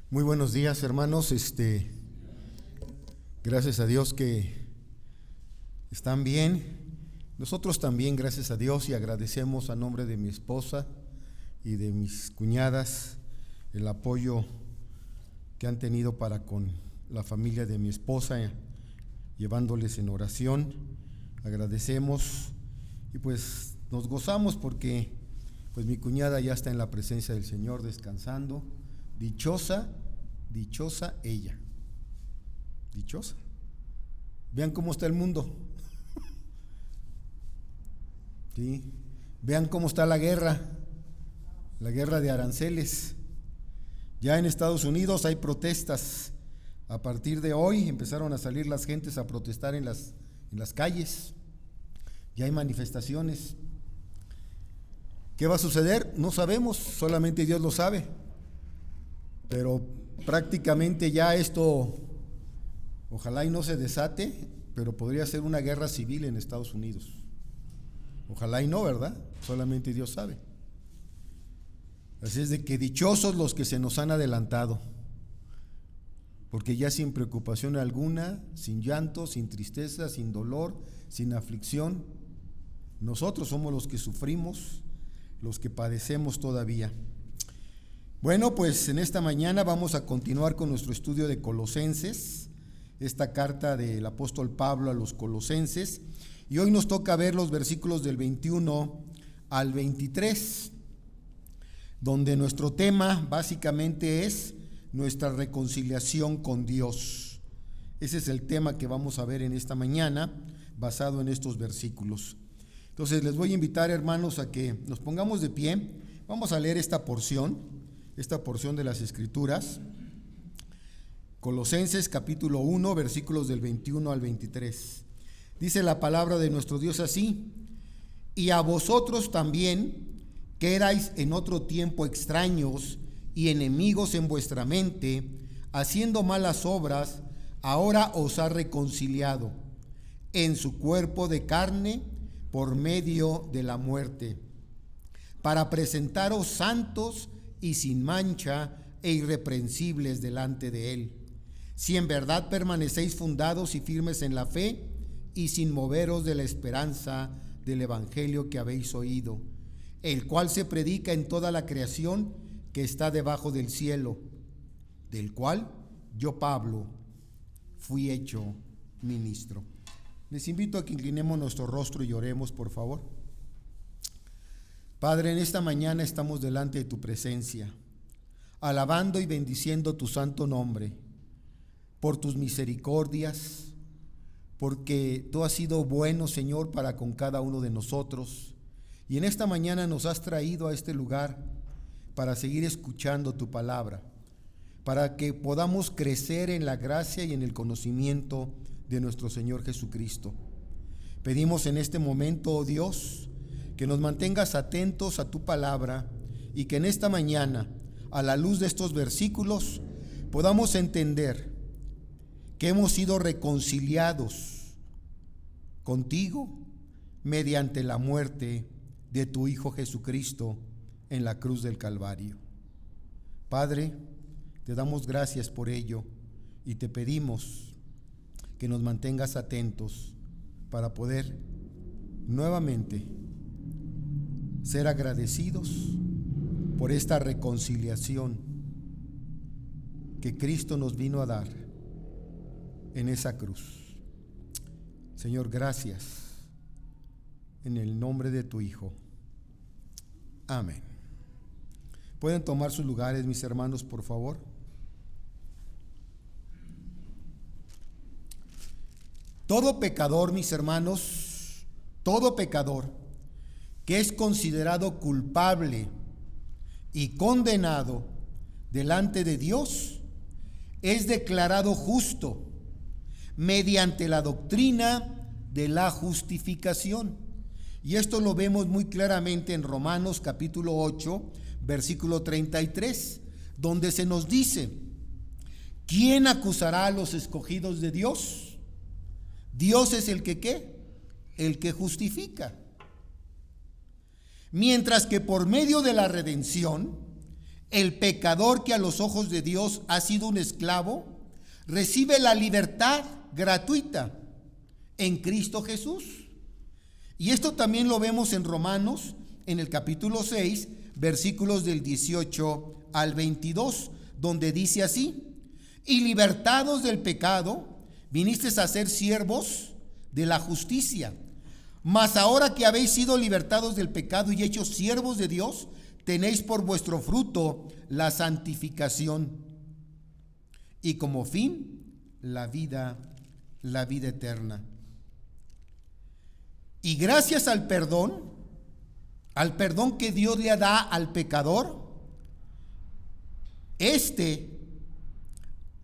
Muy buenos días, hermanos. Gracias a Dios que están bien. Nosotros también, gracias a Dios, y agradecemos a nombre de mi esposa y de mis cuñadas el apoyo que han tenido para con la familia de mi esposa, llevándoles en oración. Agradecemos y pues nos gozamos porque pues mi cuñada ya está en la presencia del Señor descansando. Dichosa ella. Dichosa. Vean cómo está el mundo. ¿Sí? Vean cómo está la guerra de aranceles. Ya en Estados Unidos hay protestas. A partir de hoy empezaron a salir las gentes a protestar en las calles. Ya hay manifestaciones. ¿Qué va a suceder? No sabemos, solamente Dios lo sabe. Pero prácticamente ya esto, ojalá y no se desate, pero podría ser una guerra civil en Estados Unidos. Ojalá y no, ¿verdad? Solamente Dios sabe. Así es de que dichosos los que se nos han adelantado, porque ya sin preocupación alguna, sin llanto, sin tristeza, sin dolor, sin aflicción, nosotros somos los que sufrimos, los que padecemos todavía. Bueno, pues en esta mañana vamos a continuar con nuestro estudio de Colosenses, esta carta del apóstol Pablo a los Colosenses, y hoy nos toca ver los versículos del 21 al 23, donde nuestro tema básicamente es nuestra reconciliación con Dios. Ese es el tema que vamos a ver en esta mañana, basado en estos versículos. Entonces les voy a invitar, hermanos, a que nos pongamos de pie. Vamos a leer esta porción de las Escrituras. Colosenses capítulo 1, versículos del 21 al 23. Dice la palabra de nuestro Dios así: y a vosotros también, que erais en otro tiempo extraños y enemigos en vuestra mente, haciendo malas obras, ahora os ha reconciliado en su cuerpo de carne por medio de la muerte, para presentaros santos y sin mancha e irreprensibles delante de Él, si en verdad permanecéis fundados y firmes en la fe y sin moveros de la esperanza del evangelio que habéis oído, el cual se predica en toda la creación que está debajo del cielo, del cual yo, Pablo, fui hecho ministro. Les invito a que inclinemos nuestro rostro y oremos, por favor. Padre, en esta mañana estamos delante de tu presencia, alabando y bendiciendo tu santo nombre, por tus misericordias, porque tú has sido bueno, Señor, para con cada uno de nosotros. Y en esta mañana nos has traído a este lugar para seguir escuchando tu palabra, para que podamos crecer en la gracia y en el conocimiento de nuestro Señor Jesucristo. Pedimos en este momento, oh Dios, que nos mantengas atentos a tu palabra y que en esta mañana, a la luz de estos versículos, podamos entender que hemos sido reconciliados contigo mediante la muerte de tu Hijo Jesucristo en la cruz del Calvario. Padre, te damos gracias por ello y te pedimos que nos mantengas atentos para poder nuevamente ser agradecidos por esta reconciliación que Cristo nos vino a dar en esa cruz. Señor, gracias en el nombre de tu Hijo. Amén. ¿Pueden tomar sus lugares, mis hermanos, por favor? Todo pecador, mis hermanos, todo pecador que es considerado culpable y condenado delante de Dios, es declarado justo mediante la doctrina de la justificación. Y esto lo vemos muy claramente en Romanos capítulo 8, versículo 33, donde se nos dice: ¿quién acusará a los escogidos de Dios? Dios es el que ¿qué? El que justifica. Mientras que por medio de la redención, el pecador que a los ojos de Dios ha sido un esclavo, recibe la libertad gratuita en Cristo Jesús. Y esto también lo vemos en Romanos, en el capítulo 6, versículos del 18 al 22, donde dice así: y libertados del pecado, vinisteis a ser siervos de la justicia. Mas ahora que habéis sido libertados del pecado y hechos siervos de Dios, tenéis por vuestro fruto la santificación y como fin la vida eterna. Y gracias al perdón que Dios le da al pecador, este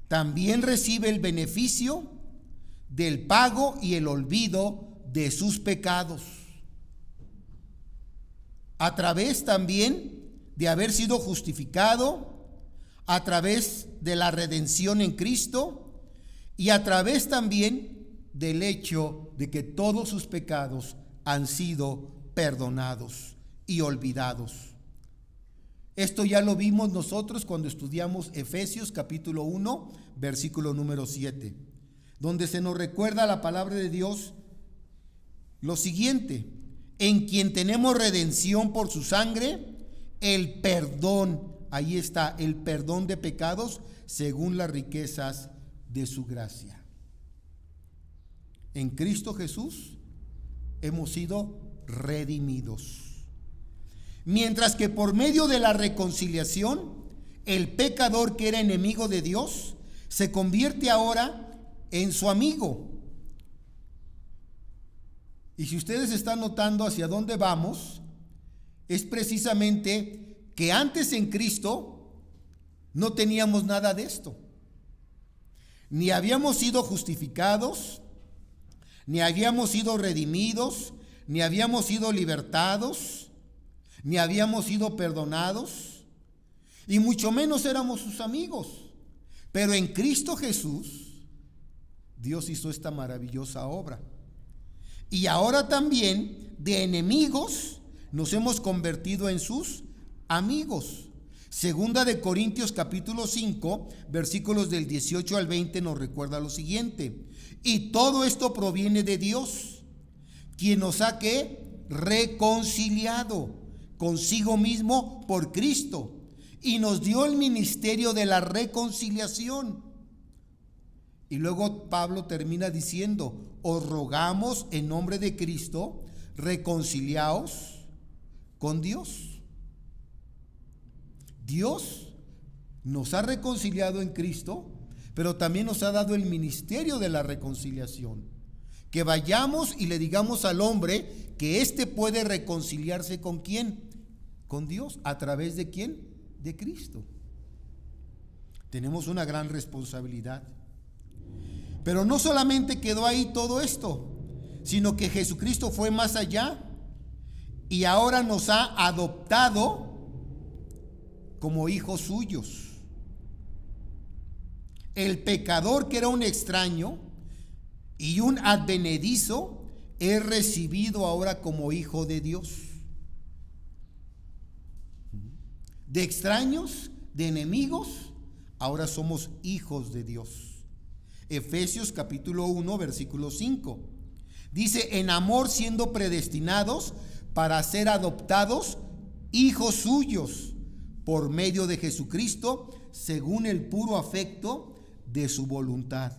también recibe el beneficio del pago y el olvido de sus pecados, a través también de haber sido justificado, a través de la redención en Cristo y a través también del hecho de que todos sus pecados han sido perdonados y olvidados. Esto ya lo vimos nosotros cuando estudiamos Efesios capítulo 1, versículo número 7, donde se nos recuerda la palabra de Dios lo siguiente: en quien tenemos redención por su sangre, el perdón, ahí está, el perdón de pecados según las riquezas de su gracia. En Cristo Jesús hemos sido redimidos. Mientras que por medio de la reconciliación, el pecador que era enemigo de Dios se convierte ahora en su amigo. Y si ustedes están notando hacia dónde vamos, es precisamente que antes en Cristo no teníamos nada de esto. Ni habíamos sido justificados, ni habíamos sido redimidos, ni habíamos sido libertados, ni habíamos sido perdonados, y mucho menos éramos sus amigos. Pero en Cristo Jesús, Dios hizo esta maravillosa obra. Y ahora también de enemigos nos hemos convertido en sus amigos. Segunda de Corintios capítulo 5, versículos del 18 al 20 nos recuerda lo siguiente: y todo esto proviene de Dios, quien nos ha ¿qué? Reconciliado consigo mismo por Cristo y nos dio el ministerio de la reconciliación. Y luego Pablo termina diciendo: os rogamos en nombre de Cristo, reconciliaos con Dios. Dios nos ha reconciliado en Cristo, pero también nos ha dado el ministerio de la reconciliación. Que vayamos y le digamos al hombre que éste puede reconciliarse ¿con quién? Con Dios. ¿A través de quién? De Cristo. Tenemos una gran responsabilidad. Pero no solamente quedó ahí todo esto, sino que Jesucristo fue más allá y ahora nos ha adoptado como hijos suyos. El pecador, que era un extraño y un advenedizo, es recibido ahora como hijo de Dios. De extraños, de enemigos, ahora somos hijos de Dios. Efesios capítulo 1, versículo 5. Dice: en amor siendo predestinados para ser adoptados hijos suyos por medio de Jesucristo, según el puro afecto de su voluntad.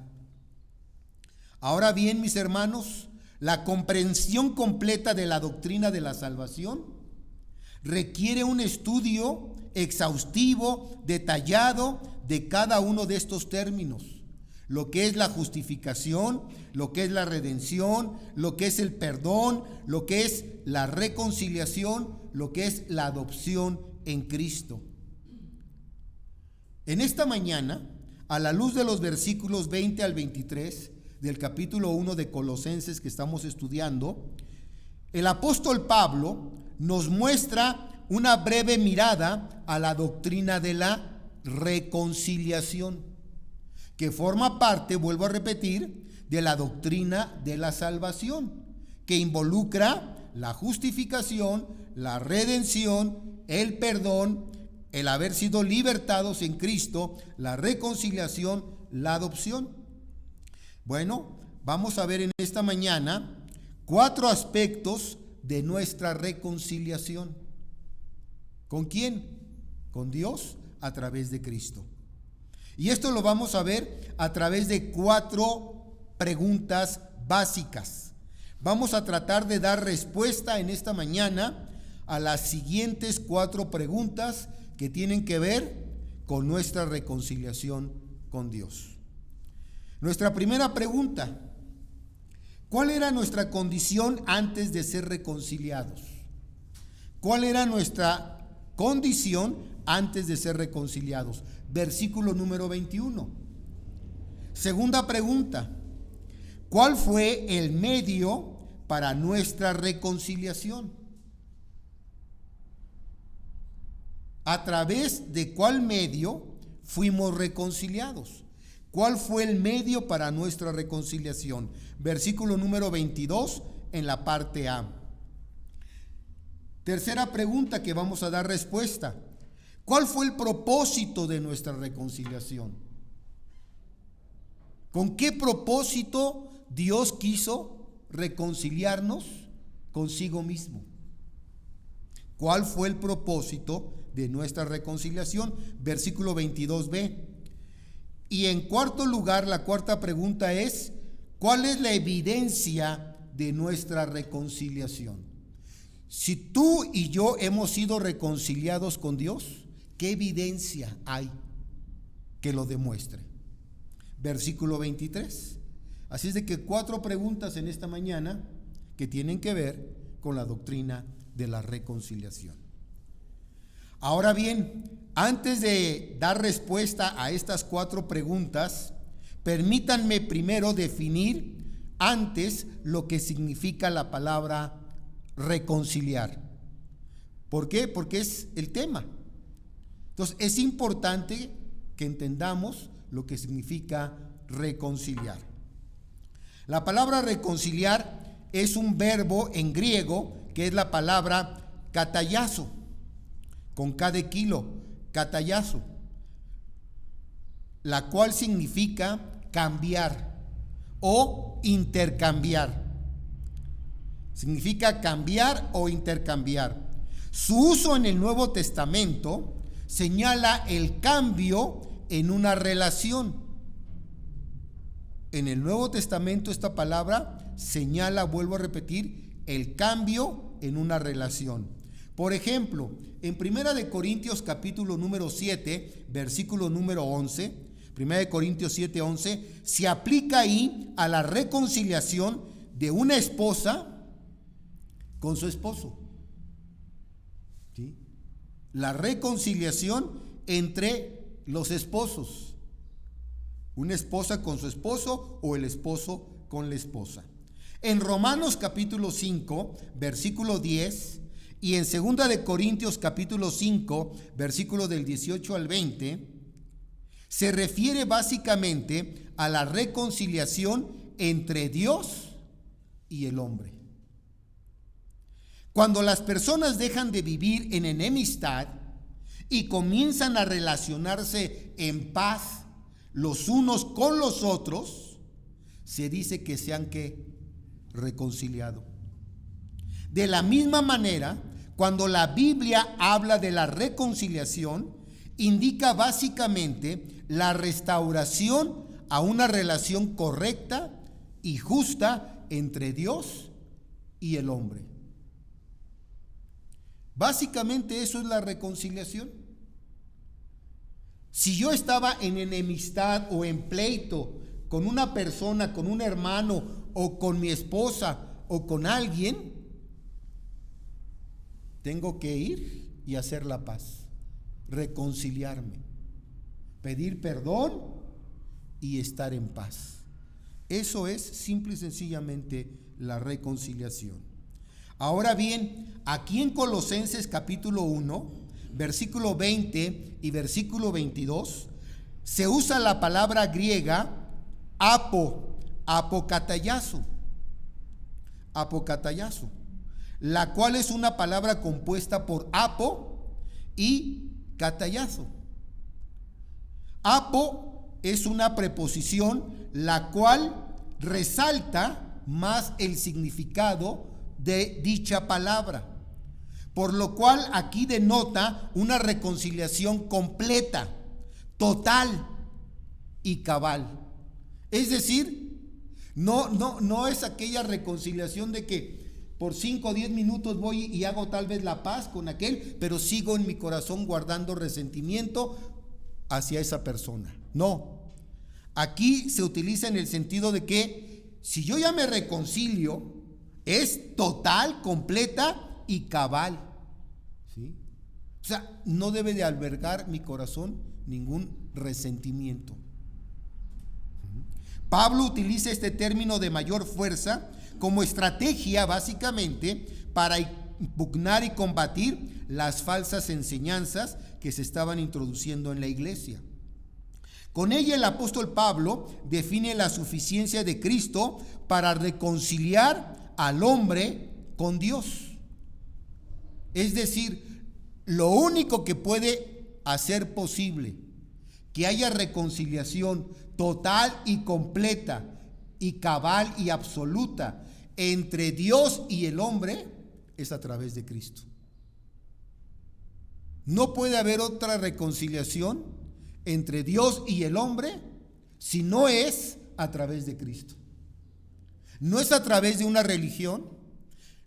Ahora bien, mis hermanos, la comprensión completa de la doctrina de la salvación requiere un estudio exhaustivo, detallado de cada uno de estos términos. Lo que es la justificación, lo que es la redención, lo que es el perdón, lo que es la reconciliación, lo que es la adopción en Cristo. En esta mañana, a la luz de los versículos 20 al 23 del capítulo 1 de Colosenses que estamos estudiando, el apóstol Pablo nos muestra una breve mirada a la doctrina de la reconciliación, que forma parte, vuelvo a repetir, de la doctrina de la salvación, que involucra la justificación, la redención, el perdón el haber sido libertados en Cristo, la reconciliación, la adopción. Bueno, vamos a ver en esta mañana 4 aspectos de nuestra reconciliación. ¿Con quién? Con Dios a través de Cristo. Y esto lo vamos a ver a través de 4 preguntas básicas. Vamos a tratar de dar respuesta en esta mañana a las siguientes 4 preguntas que tienen que ver con nuestra reconciliación con Dios. Nuestra primera pregunta: ¿cuál era nuestra condición antes de ser reconciliados? ¿Cuál era nuestra condición antes de ser reconciliados? Versículo número 21. Segunda pregunta: ¿cuál fue el medio para nuestra reconciliación? ¿A través de cuál medio fuimos reconciliados? ¿Cuál fue el medio para nuestra reconciliación? Versículo número 22 en la parte A. Tercera pregunta que vamos a dar respuesta: ¿cuál fue el propósito de nuestra reconciliación? ¿Con qué propósito Dios quiso reconciliarnos consigo mismo? ¿Cuál fue el propósito de nuestra reconciliación? Versículo 22b. Y en cuarto lugar, la cuarta pregunta es: ¿cuál es la evidencia de nuestra reconciliación? Si tú y yo hemos sido reconciliados con Dios, ¿qué evidencia hay que lo demuestre? Versículo 23. Así es de que 4 preguntas en esta mañana que tienen que ver con la doctrina de la reconciliación. Ahora bien, antes de dar respuesta a estas 4 preguntas, permítanme primero definir antes lo que significa la palabra reconciliar. ¿Por qué? Porque es el tema. Entonces, es importante que entendamos lo que significa reconciliar. La palabra reconciliar es un verbo en griego que es la palabra katayazo, con K de kilo, katayazo, la cual significa cambiar o intercambiar. Significa cambiar o intercambiar. Su uso en el Nuevo Testamento señala el cambio en una relación. En el Nuevo Testamento esta palabra señala, vuelvo a repetir, el cambio en una relación. Por ejemplo, en 1 Corintios capítulo número 7, versículo número 11, 1 Corintios 7, 11, se aplica ahí a la reconciliación de una esposa con su esposo. ¿Sí? La reconciliación entre los esposos. Una esposa con su esposo o el esposo con la esposa. En Romanos capítulo 5, versículo 10, y en 2 Corintios capítulo 5, versículo del 18 al 20, se refiere básicamente a la reconciliación entre Dios y el hombre. Cuando las personas dejan de vivir en enemistad y comienzan a relacionarse en paz los unos con los otros, se dice que se han reconciliado. De la misma manera, cuando la Biblia habla de la reconciliación, indica básicamente la restauración a una relación correcta y justa entre Dios y el hombre. Básicamente eso es la reconciliación. Si yo estaba en enemistad o en pleito con una persona, con un hermano o con mi esposa o con alguien, tengo que ir y hacer la paz, reconciliarme, pedir perdón y estar en paz. Eso es simple y sencillamente la reconciliación. Ahora bien, aquí en Colosenses capítulo 1, versículo 20 y versículo 22, se usa la palabra griega apokatayazo, la cual es una palabra compuesta por apo y catallazo. Apo es una preposición la cual resalta más el significado de dicha palabra, por lo cual aquí denota una reconciliación completa, total y cabal. Es decir, no es aquella reconciliación de que por 5 o 10 minutos voy y hago tal vez la paz con aquel, pero sigo en mi corazón guardando resentimiento hacia esa persona. No, aquí se utiliza en el sentido de que si yo ya me reconcilio, es total, completa y cabal, ¿sí? O sea, no debe de albergar mi corazón ningún resentimiento. Pablo utiliza este término de mayor fuerza como estrategia básicamente para impugnar y combatir las falsas enseñanzas que se estaban introduciendo en la iglesia. Con ella el apóstol Pablo define la suficiencia de Cristo para reconciliar al hombre con Dios. Es decir, lo único que puede hacer posible que haya reconciliación total y completa y cabal y absoluta entre Dios y el hombre es a través de Cristo. No puede haber otra reconciliación entre Dios y el hombre si no es a través de Cristo. No es a través de una religión,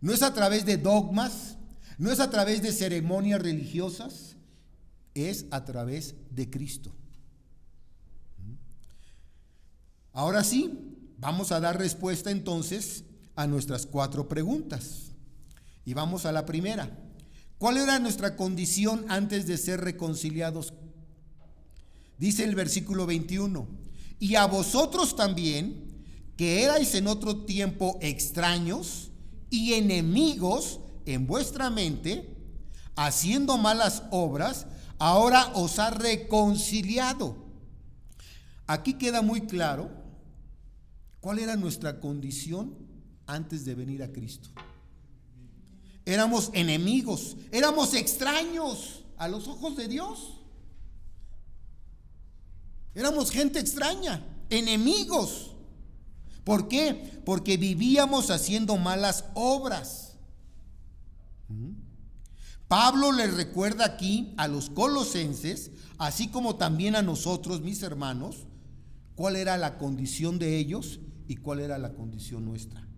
no es a través de dogmas, no es a través de ceremonias religiosas, es a través de Cristo. Ahora sí, vamos a dar respuesta entonces a nuestras 4 preguntas. Y vamos a la primera. ¿Cuál era nuestra condición antes de ser reconciliados? Dice el versículo 21, y a vosotros también, que erais en otro tiempo extraños y enemigos en vuestra mente, haciendo malas obras, ahora os ha reconciliado. Aquí queda muy claro cuál era nuestra condición antes de venir a Cristo. Éramos enemigos, éramos extraños a los ojos de Dios. Éramos gente extraña, enemigos. ¿Por qué? Porque vivíamos haciendo malas obras. Pablo les recuerda aquí a los colosenses, así como también a nosotros, mis hermanos, cuál era la condición de ellos y cuál era la condición nuestra.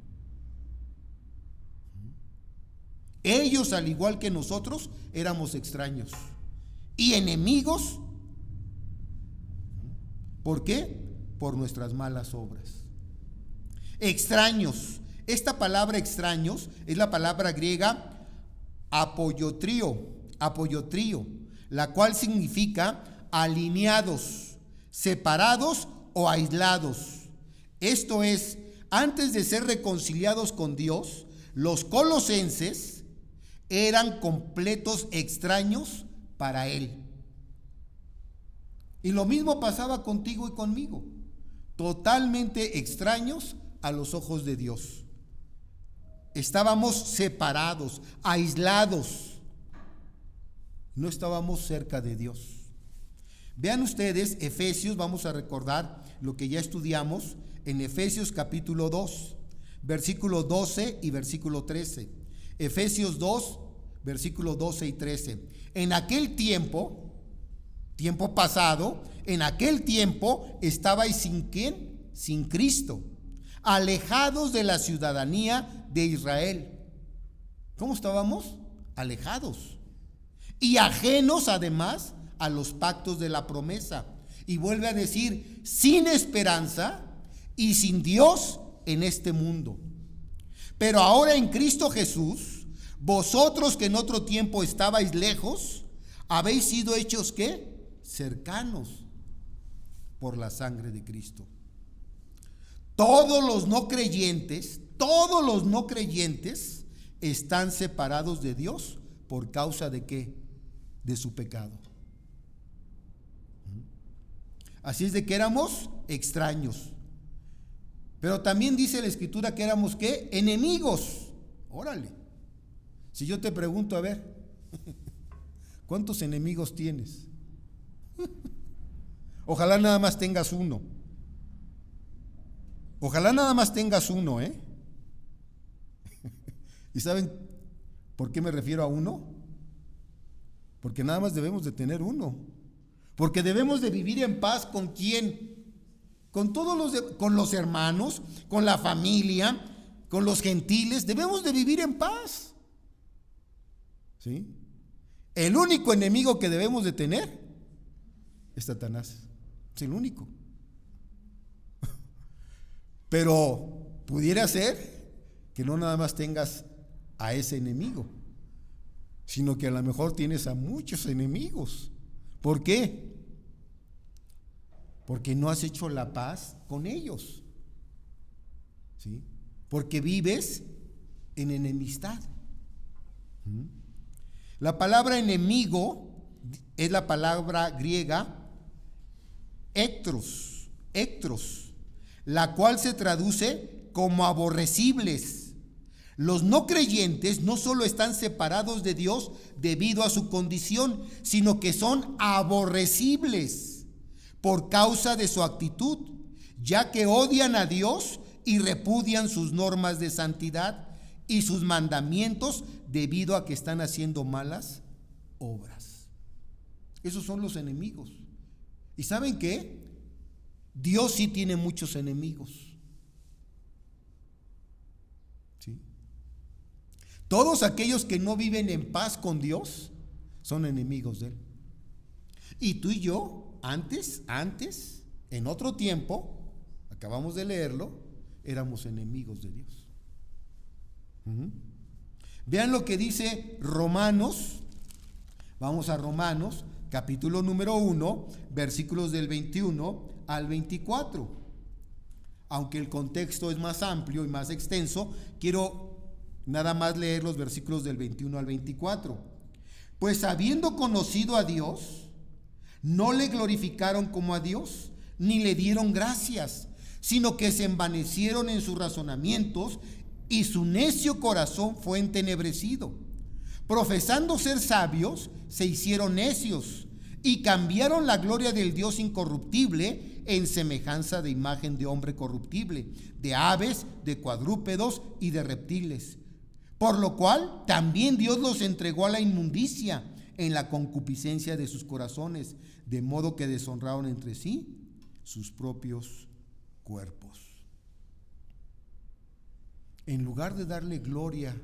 Ellos, al igual que nosotros, éramos extraños y enemigos. ¿Por qué? Por nuestras malas obras. Extraños. Esta palabra extraños es la palabra griega apoiotrio, la cual significa alineados, separados o aislados. Esto es, antes de ser reconciliados con Dios, los colosenses eran completos extraños para Él. Y lo mismo pasaba contigo y conmigo, totalmente extraños a los ojos de Dios. Estábamos separados, aislados, no estábamos cerca de Dios. Vean ustedes Efesios, vamos a recordar lo que ya estudiamos en Efesios capítulo 2, versículo 12 y versículo 13. Efesios 2, versículo 12 y 13. En aquel tiempo pasado, en aquel tiempo estabais sin ¿quién? Sin Cristo, alejados de la ciudadanía de Israel. ¿Cómo estábamos? Alejados. Y ajenos además a los pactos de la promesa. Y vuelve a decir, sin esperanza y sin Dios en este mundo. Pero ahora en Cristo Jesús, vosotros que en otro tiempo estabais lejos, habéis sido hechos ¿qué? Cercanos por la sangre de Cristo. Todos los no creyentes están separados de Dios por causa de ¿qué? De su pecado. Así es de que éramos extraños. Pero también dice la Escritura que éramos ¿qué? Enemigos. Órale. Si yo te pregunto, a ver, ¿Cuántos enemigos tienes? Ojalá nada más tengas uno. Ojalá nada más tengas uno, ¿eh? ¿Y saben por qué me refiero a uno? Porque nada más debemos de tener uno. Porque debemos de vivir en paz ¿con quién? Con con los hermanos, con la familia, con los gentiles. Debemos de vivir en paz. ¿Sí? El único enemigo que debemos de tener es Satanás. Es el único. Pero pudiera ser que no nada más tengas a ese enemigo, sino que a lo mejor tienes a muchos enemigos. ¿Por qué? Porque no has hecho la paz con ellos. ¿Sí? Porque vives en enemistad. La palabra enemigo es la palabra griega ectros, la cual se traduce como aborrecibles. Los no creyentes no solo están separados de Dios debido a su condición, sino que son aborrecibles por causa de su actitud, ya que odian a Dios y repudian sus normas de santidad y sus mandamientos debido a que están haciendo malas obras. Esos son los enemigos. ¿Y saben qué? Dios sí tiene muchos enemigos. ¿Sí? Todos aquellos que no viven en paz con Dios son enemigos de Él. Y tú y yo, antes, en otro tiempo, acabamos de leerlo, éramos enemigos de Dios. Vean lo que dice Romanos. Vamos a Romanos, capítulo número 1, versículos del 21 al 24. Aunque el contexto es más amplio y más extenso, quiero nada más leer los versículos del 21 al 24. Pues habiendo conocido a Dios, no le glorificaron como a Dios, ni le dieron gracias, sino que se envanecieron en sus razonamientos y su necio corazón fue entenebrecido. Profesando ser sabios, se hicieron necios y cambiaron la gloria del Dios incorruptible en semejanza de imagen de hombre corruptible, de aves, de cuadrúpedos y de reptiles. Por lo cual también Dios los entregó a la inmundicia en la concupiscencia de sus corazones, de modo que deshonraron entre sí sus propios cuerpos. En lugar de darle gloria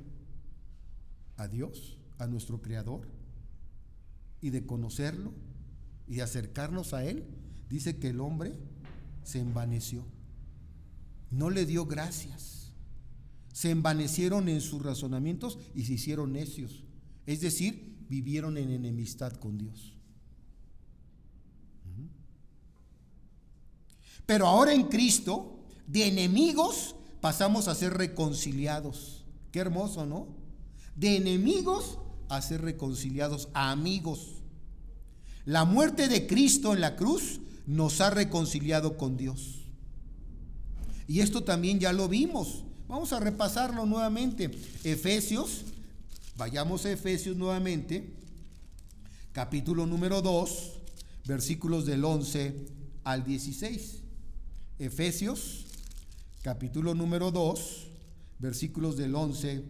a Dios, a nuestro Creador, y de conocerlo y de acercarnos a Él, dice que el hombre se envaneció, no le dio gracias, se envanecieron en sus razonamientos y se hicieron necios, es decir, vivieron en enemistad con Dios. Pero ahora en Cristo, de enemigos pasamos a ser reconciliados. Qué hermoso, ¿no? De enemigos a ser reconciliados a amigos. La muerte de Cristo en la cruz nos ha reconciliado con Dios. Y esto también ya lo vimos. Vamos a repasarlo nuevamente. Efesios, vayamos a Efesios nuevamente, capítulo número 2, versículos del 11 al 16. Efesios, capítulo número 2, versículos del 11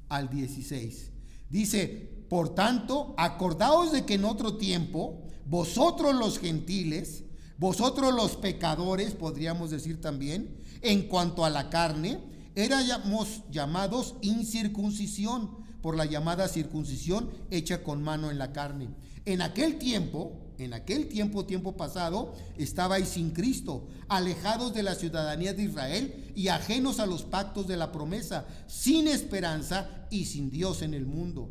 al 16. Dice: por tanto, acordaos de que en otro tiempo, vosotros los gentiles, vosotros los pecadores, podríamos decir también, en cuanto a la carne, éramos llamados incircuncisión, por la llamada circuncisión hecha con mano en la carne. En aquel tiempo pasado, estabais sin Cristo, alejados de la ciudadanía de Israel y ajenos a los pactos de la promesa, sin esperanza y sin Dios en el mundo.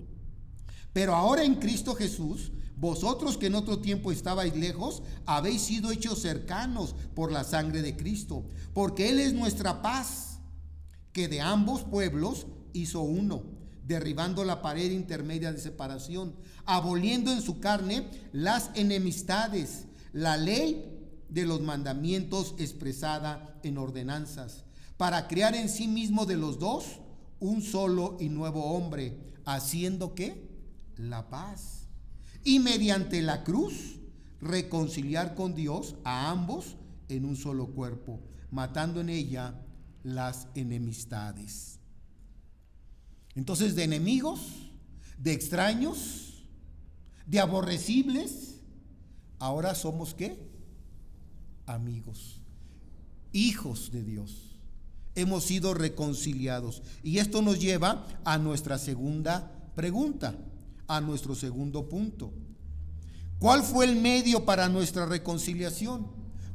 Pero ahora en Cristo Jesús, vosotros que en otro tiempo estabais lejos, habéis sido hechos cercanos por la sangre de Cristo, porque Él es nuestra paz, que de ambos pueblos hizo uno, derribando la pared intermedia de separación, aboliendo en su carne las enemistades, la ley de los mandamientos expresada en ordenanzas, para crear en sí mismo de los dos un solo y nuevo hombre, haciendo ¿qué? La paz, y mediante la cruz reconciliar con Dios a ambos en un solo cuerpo, matando en ella las enemistades. Entonces, de enemigos, de extraños, de aborrecibles, ahora somos ¿qué? Amigos, hijos de Dios. Hemos sido reconciliados. Y esto nos lleva a nuestra segunda pregunta, a nuestro segundo punto. ¿Cuál fue el medio para nuestra reconciliación?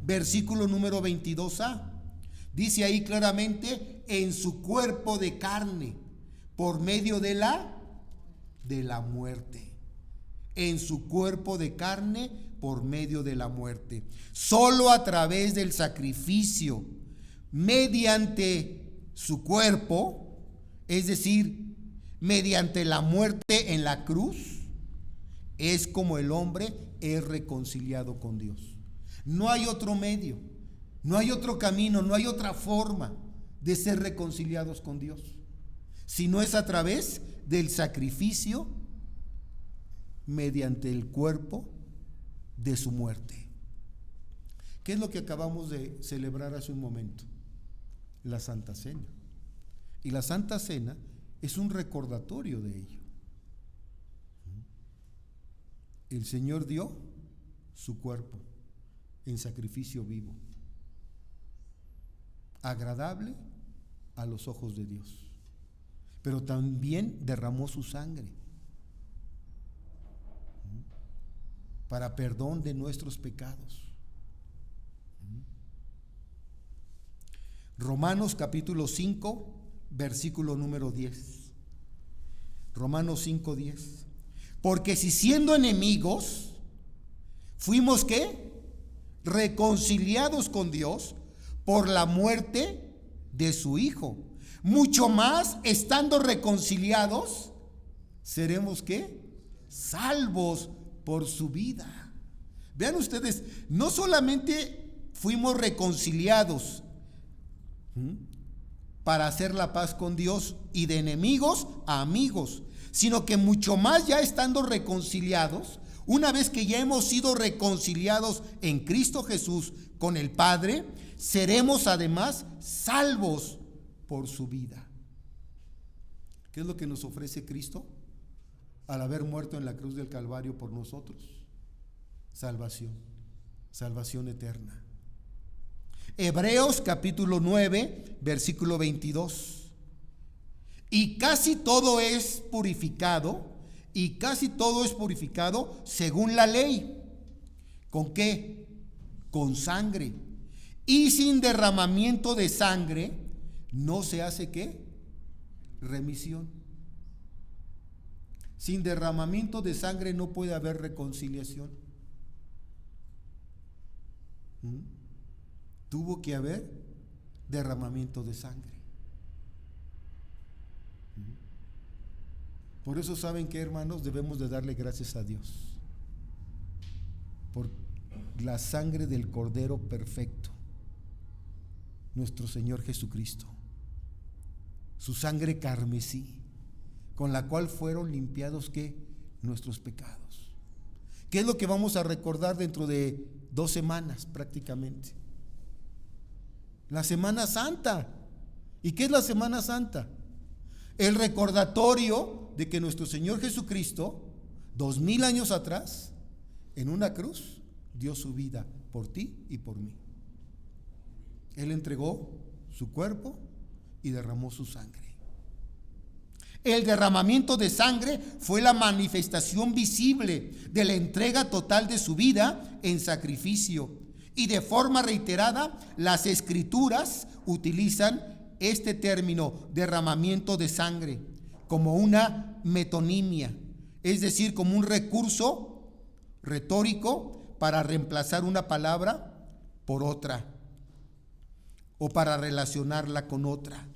Versículo número 22a. Dice ahí claramente, en su cuerpo de carne, por medio de la muerte. En su cuerpo de carne, por medio de la muerte. Solo a través del sacrificio, mediante su cuerpo, es decir, mediante la muerte en la cruz, es como el hombre es reconciliado con Dios. No hay otro medio, no hay otro camino, no hay otra forma de ser reconciliados con Dios, si no es a través del sacrificio mediante el cuerpo de su muerte. ¿Qué es lo que acabamos de celebrar hace un momento? La Santa Cena. Y la Santa Cena es un recordatorio de ello. El Señor dio su cuerpo en sacrificio vivo, agradable a los ojos de Dios, pero también derramó su sangre para perdón de nuestros pecados. Romanos capítulo 5, versículo número 10. Romanos 5, 10. Porque si siendo enemigos, fuimos ¿qué? Reconciliados con Dios por la muerte de su Hijo. Mucho más, estando reconciliados, seremos ¿qué? Salvos por su vida. Vean ustedes, no solamente fuimos reconciliados para hacer la paz con Dios y de enemigos a amigos, sino que mucho más, ya estando reconciliados, una vez que ya hemos sido reconciliados en Cristo Jesús con el Padre, seremos además salvos por su vida. ¿Qué es lo que nos ofrece Cristo al haber muerto en la cruz del Calvario por nosotros? Salvación, salvación eterna. Hebreos capítulo 9, versículo 22. Y casi todo es purificado, según la ley. ¿Con qué? Con sangre. Y sin derramamiento de sangre no se hace ¿qué? Remisión. Sin derramamiento de sangre no puede haber reconciliación. Tuvo que haber derramamiento de sangre. Por eso, ¿saben qué, hermanos? Debemos de darle gracias a Dios por la sangre del Cordero perfecto, nuestro Señor Jesucristo. Su sangre carmesí, con la cual fueron limpiados ¿qué? Nuestros pecados. ¿Qué es lo que vamos a recordar dentro de 2 semanas prácticamente? La Semana Santa. ¿Y qué es la Semana Santa? El recordatorio de que nuestro Señor Jesucristo, 2000 años atrás, en una cruz, dio su vida por ti y por mí. Él entregó su cuerpo y derramó su sangre. El derramamiento de sangre fue la manifestación visible de la entrega total de su vida en sacrificio. Y de forma reiterada, las Escrituras utilizan este término, derramamiento de sangre, como una metonimia, es decir, como un recurso retórico para reemplazar una palabra por otra o para relacionarla con otra.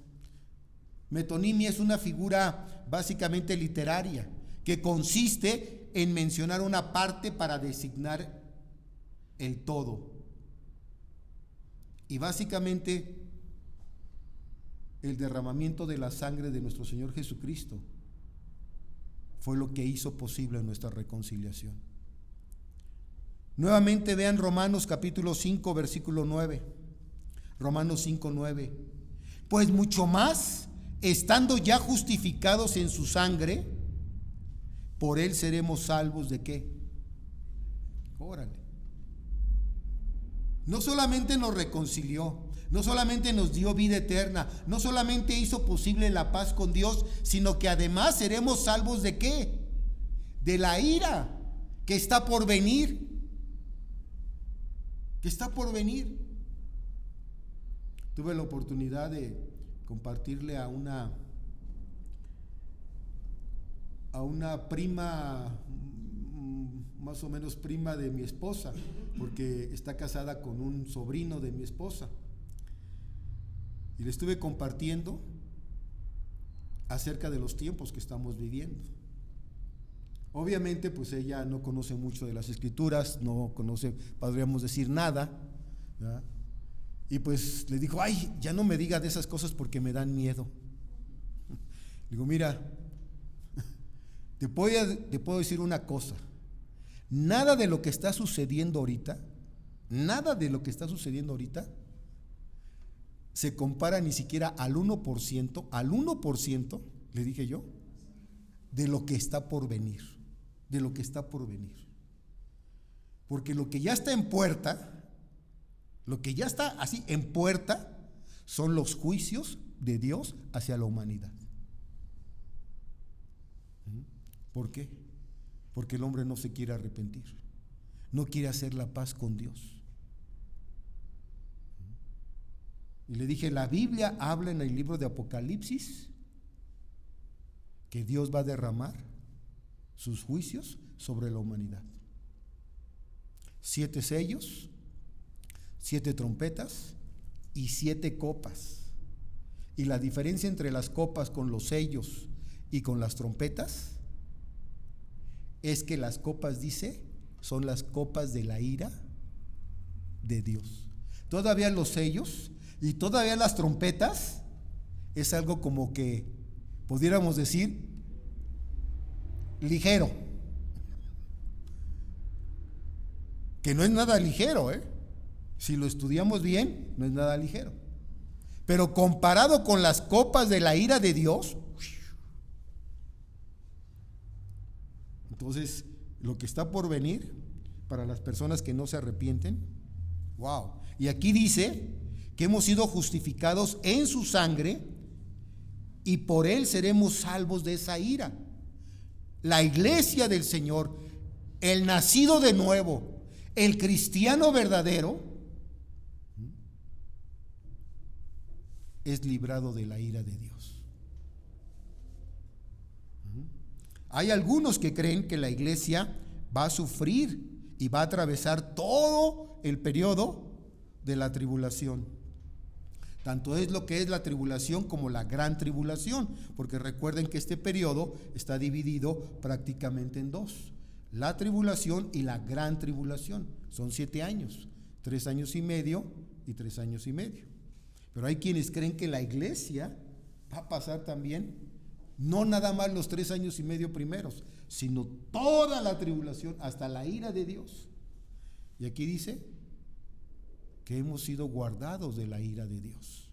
Metonimia es una figura básicamente literaria que consiste en mencionar una parte para designar el todo. Y básicamente el derramamiento de la sangre de nuestro Señor Jesucristo fue lo que hizo posible nuestra reconciliación. Nuevamente vean Romanos capítulo 5, versículo 9. Romanos 5, 9. Pues mucho más, estando ya justificados en su sangre, por él seremos salvos ¿de qué? Órale. No solamente nos reconcilió, no solamente nos dio vida eterna, no solamente hizo posible la paz con Dios, sino que además seremos salvos ¿de qué? De la ira que está por venir. Que está por venir. Tuve la oportunidad de compartirle a una prima, más o menos prima de mi esposa, porque está casada con un sobrino de mi esposa, y le estuve compartiendo acerca de los tiempos que estamos viviendo. Obviamente pues ella no conoce mucho de las escrituras, no conoce, podríamos decir, nada, ¿verdad? Y pues le dijo: ay, ya no me diga de esas cosas porque me dan miedo. Digo: mira, te puedo decir una cosa, nada de lo que está sucediendo ahorita, se compara ni siquiera al 1%, le dije yo, de lo que está por venir, porque lo que ya está en puerta, son los juicios de Dios hacia la humanidad. ¿Por qué? Porque el hombre no se quiere arrepentir, no quiere hacer la paz con Dios. Y le dije: la Biblia habla en el libro de Apocalipsis que Dios va a derramar sus juicios sobre la humanidad. 7 sellos, 7 trompetas y 7 copas. Y la diferencia entre las copas con los sellos y con las trompetas es que las copas, dice, son las copas de la ira de Dios. Todavía los sellos y todavía las trompetas es algo como que pudiéramos decir ligero, que no es nada ligero, si lo estudiamos bien, no es nada ligero, pero comparado con las copas de la ira de Dios, entonces lo que está por venir para las personas que no se arrepienten, wow. Y aquí dice que hemos sido justificados en su sangre y por él seremos salvos de esa ira. La iglesia del Señor, el nacido de nuevo, el cristiano verdadero, es librado de la ira de Dios. Hay algunos que creen que la iglesia va a sufrir y va a atravesar todo el periodo de la tribulación. Tanto es lo que es la tribulación como la gran tribulación, porque recuerden que este periodo está dividido prácticamente en dos: la tribulación y la gran tribulación. Son 7 años, 3 años y medio y 3 años y medio. Pero hay quienes creen que la iglesia va a pasar también, no nada más los 3 años y medio primeros, sino toda la tribulación hasta la ira de Dios. Y aquí dice que hemos sido guardados de la ira de Dios.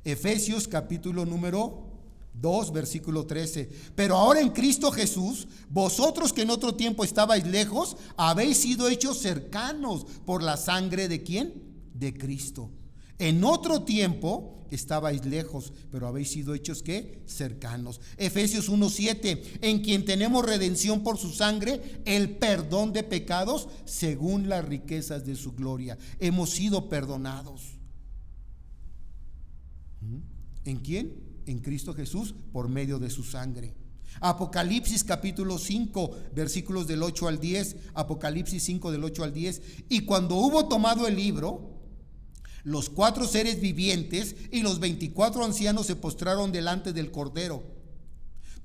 Efesios capítulo número 2, versículo 13. Pero ahora en Cristo Jesús, vosotros que en otro tiempo estabais lejos, habéis sido hechos cercanos por la sangre ¿de quién? De Cristo. En otro tiempo estabais lejos, pero habéis sido hechos ¿qué? Cercanos. Efesios 1:7, en quien tenemos redención por su sangre, el perdón de pecados según las riquezas de su gloria. Hemos sido perdonados. ¿En quién? En Cristo Jesús, por medio de su sangre. Apocalipsis capítulo 5, versículos del 8 al 10. Apocalipsis 5 del 8 al 10. Y cuando hubo tomado el libro, los 4 seres vivientes y los 24 ancianos se postraron delante del Cordero.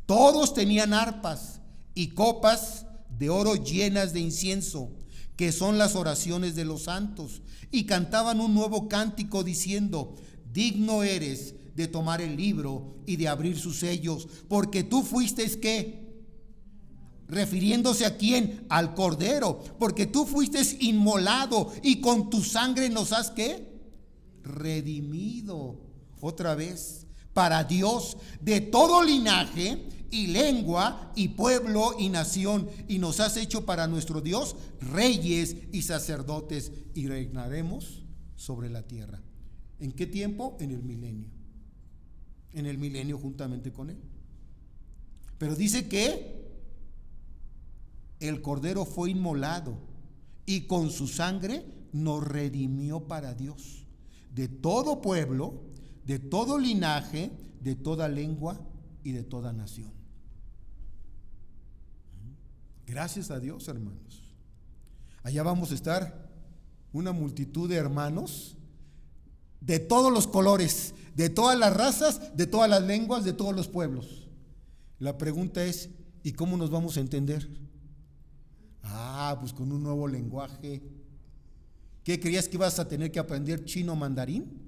Todos tenían arpas y copas de oro llenas de incienso, que son las oraciones de los santos, y cantaban un nuevo cántico diciendo: digno eres, de tomar el libro y de abrir sus sellos, porque tú fuiste, ¿qué? Refiriéndose a quién, al Cordero, porque tú fuiste inmolado y con tu sangre nos has, ¿qué? Redimido, otra vez, para Dios, de todo linaje y lengua y pueblo y nación, y nos has hecho para nuestro Dios reyes y sacerdotes, y reinaremos sobre la tierra. ¿En qué tiempo? En el milenio. En el milenio juntamente con Él. Pero dice que el Cordero fue inmolado y con su sangre nos redimió para Dios, de todo pueblo, de todo linaje, de toda lengua y de toda nación. Gracias a Dios, hermanos. Allá vamos a estar una multitud de hermanos de todos los colores, de todas las razas, de todas las lenguas, de todos los pueblos. La pregunta es, ¿y cómo nos vamos a entender? Pues con un nuevo lenguaje. ¿Qué creías que ibas a tener que aprender chino mandarín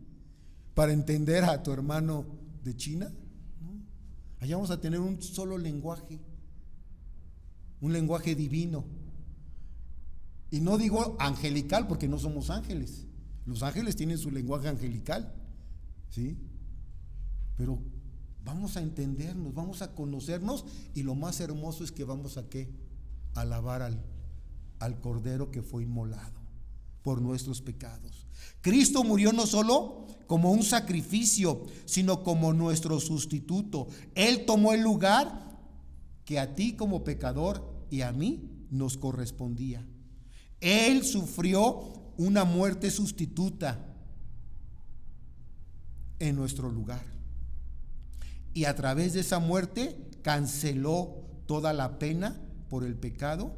para entender a tu hermano de China? ¿No? Allá vamos a tener un solo lenguaje, un lenguaje divino. Y no digo angelical porque no somos ángeles. Los ángeles tienen su lenguaje angelical, ¿sí? Pero vamos a entendernos, vamos a conocernos, y lo más hermoso es que vamos a ¿qué? Alabar al Cordero que fue inmolado por nuestros pecados. Cristo murió no solo como un sacrificio, sino como nuestro sustituto. Él tomó el lugar que a ti como pecador y a mí nos correspondía. Él sufrió una muerte sustituta en nuestro lugar, y a través de esa muerte canceló toda la pena por el pecado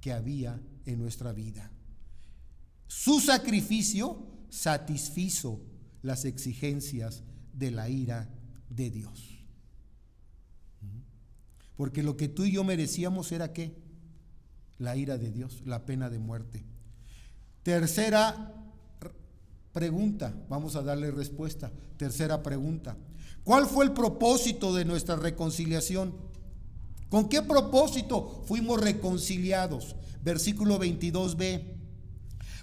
que había en nuestra vida. Su sacrificio satisfizo las exigencias de la ira de Dios. Porque lo que tú y yo merecíamos era ¿qué? La ira de Dios, la pena de muerte. Tercera pregunta, vamos a darle respuesta. Tercera pregunta: ¿cuál fue el propósito de nuestra reconciliación? ¿Con qué propósito fuimos reconciliados? Versículo 22b: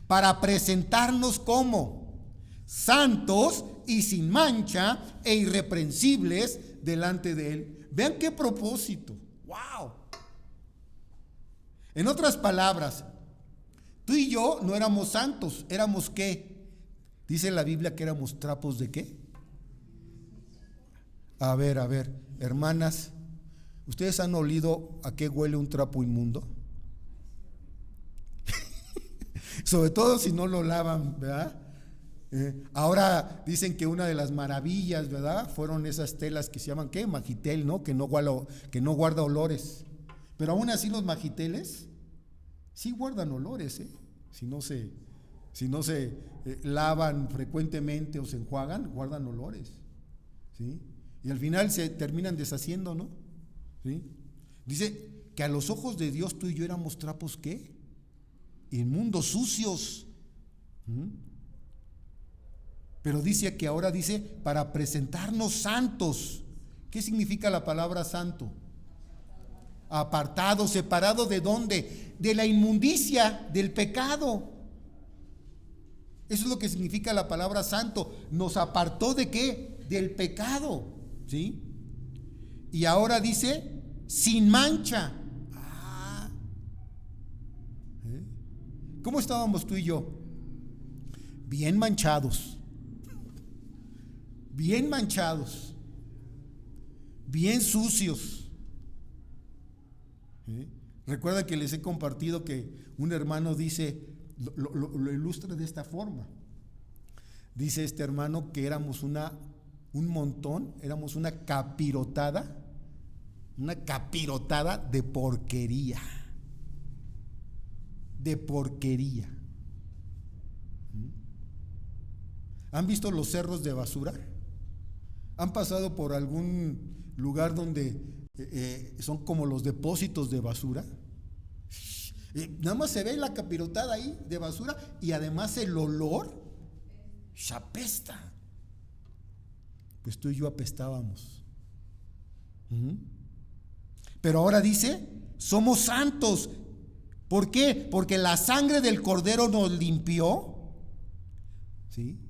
para presentarnos como santos y sin mancha e irreprensibles delante de Él. Vean qué propósito. ¡Wow! En otras palabras, tú y yo no éramos santos, éramos ¿qué? Dice la Biblia que éramos trapos de ¿qué? A ver, hermanas, ¿ustedes han olido a qué huele un trapo inmundo? Sobre todo si no lo lavan, ¿verdad? Ahora dicen que una de las maravillas, ¿verdad?, fueron esas telas que se llaman ¿qué? Magitel, ¿no? Que no guarda olores. Pero aún así los magiteles sí guardan olores, Si no se lavan frecuentemente o se enjuagan, guardan olores, ¿sí? Y al final se terminan deshaciendo, ¿no? ¿Sí? Dice que a los ojos de Dios tú y yo éramos trapos ¿qué? Inmundos, sucios. Pero dice que ahora dice para presentarnos santos. ¿Qué significa la palabra santo? Apartado, separado ¿de dónde? De la inmundicia, del pecado. Eso es lo que significa la palabra santo. Nos apartó ¿de qué? Del pecado, ¿sí? Y ahora dice sin mancha. ¿Cómo estábamos tú y yo? Bien manchados, bien sucios. Recuerda que les he compartido que un hermano dice, lo ilustra de esta forma. Dice este hermano que éramos un montón, éramos una capirotada de porquería. ¿Han visto los cerros de basura? ¿Han pasado por algún lugar donde son como los depósitos de basura? Nada más se ve la capirotada ahí de basura, y además el olor apesta. pues tú y yo apestábamos. Pero ahora dice, somos santos. ¿Por qué? Porque la sangre del Cordero nos limpió, ¿sí?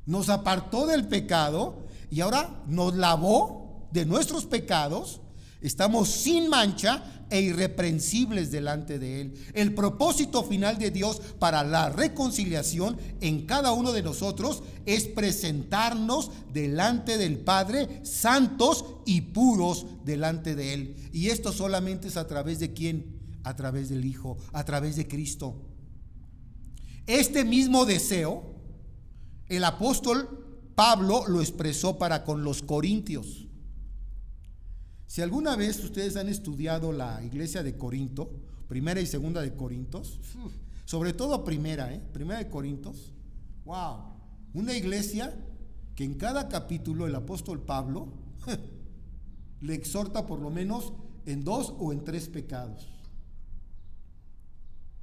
Nos apartó del pecado y ahora nos lavó de nuestros pecados. Estamos sin mancha e irreprensibles delante de Él. El propósito final de Dios para la reconciliación en cada uno de nosotros es presentarnos delante del Padre santos y puros delante de Él. Y esto solamente es a través de ¿quién? A través del Hijo, a través de Cristo. Este mismo deseo el apóstol Pablo lo expresó para con los corintios. Si alguna vez ustedes han estudiado la iglesia de Corinto, primera y segunda de Corintios, sobre todo primera de Corintios, wow, una iglesia que en cada capítulo el apóstol Pablo le exhorta por lo menos en 2 o en 3 pecados.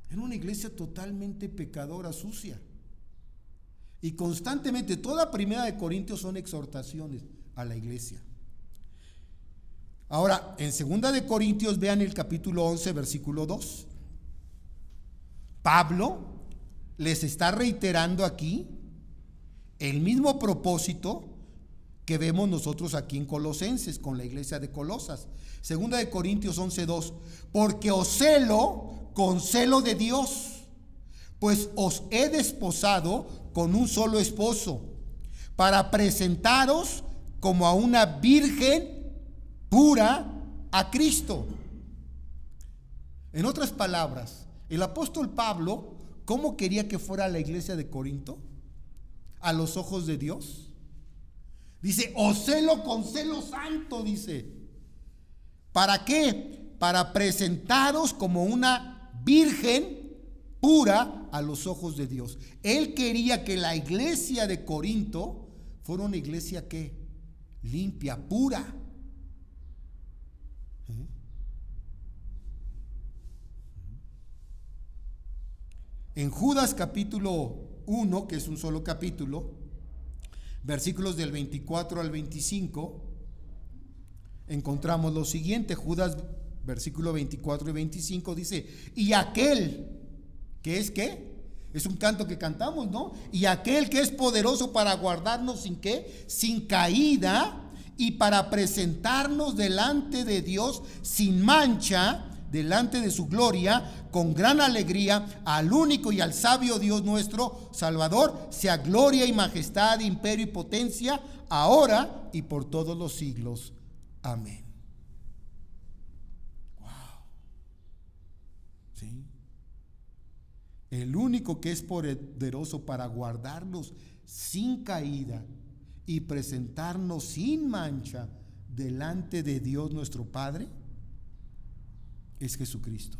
Era una iglesia totalmente pecadora, sucia. Y constantemente, toda primera de Corintios son exhortaciones a la iglesia. Ahora, en segunda de Corintios, vean el capítulo 11, versículo 2. Pablo les está reiterando aquí el mismo propósito que vemos nosotros aquí en Colosenses con la iglesia de Colosas. Segunda de Corintios 11, 2. Porque os celo con celo de Dios, pues os he desposado con un solo esposo, para presentaros como a una virgen pura a Cristo. En otras palabras, el apóstol Pablo, ¿cómo quería que fuera la iglesia de Corinto? A los ojos de Dios. Dice, os celo con celo santo, dice. ¿Para qué? Para presentaros como una virgen pura a los ojos de Dios. Él quería que la iglesia de Corinto fuera una iglesia que limpia, pura. En Judas capítulo 1, que es un solo capítulo, versículos del 24 al 25, encontramos lo siguiente. Judas, versículo 24 y 25 dice, y aquel que es ¿qué? Es un canto que cantamos, ¿no? Y aquel que es poderoso para guardarnos sin ¿qué? Sin caída, y para presentarnos delante de Dios sin mancha, delante de su gloria, con gran alegría, al único y al sabio Dios nuestro Salvador, sea gloria y majestad, imperio y potencia, ahora y por todos los siglos. Amén. Wow. ¿Sí? El único que es poderoso para guardarnos sin caída y presentarnos sin mancha delante de Dios nuestro Padre es Jesucristo.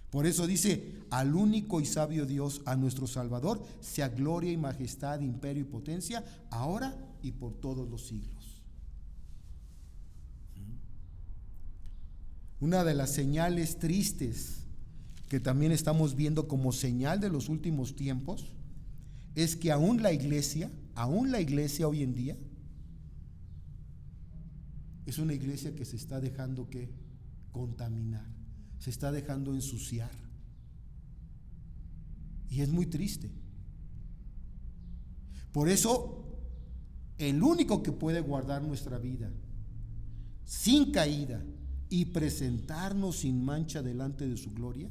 Por eso dice, al único y sabio Dios, a nuestro Salvador, sea gloria y majestad, imperio y potencia, ahora y por todos los siglos. Una de las señales tristes que también estamos viendo como señal de los últimos tiempos es que aún la iglesia hoy en día es una iglesia que se está dejando que contaminar, se está dejando ensuciar. Y es muy triste. Por eso, el único que puede guardar nuestra vida sin caída y presentarnos sin mancha delante de su gloria,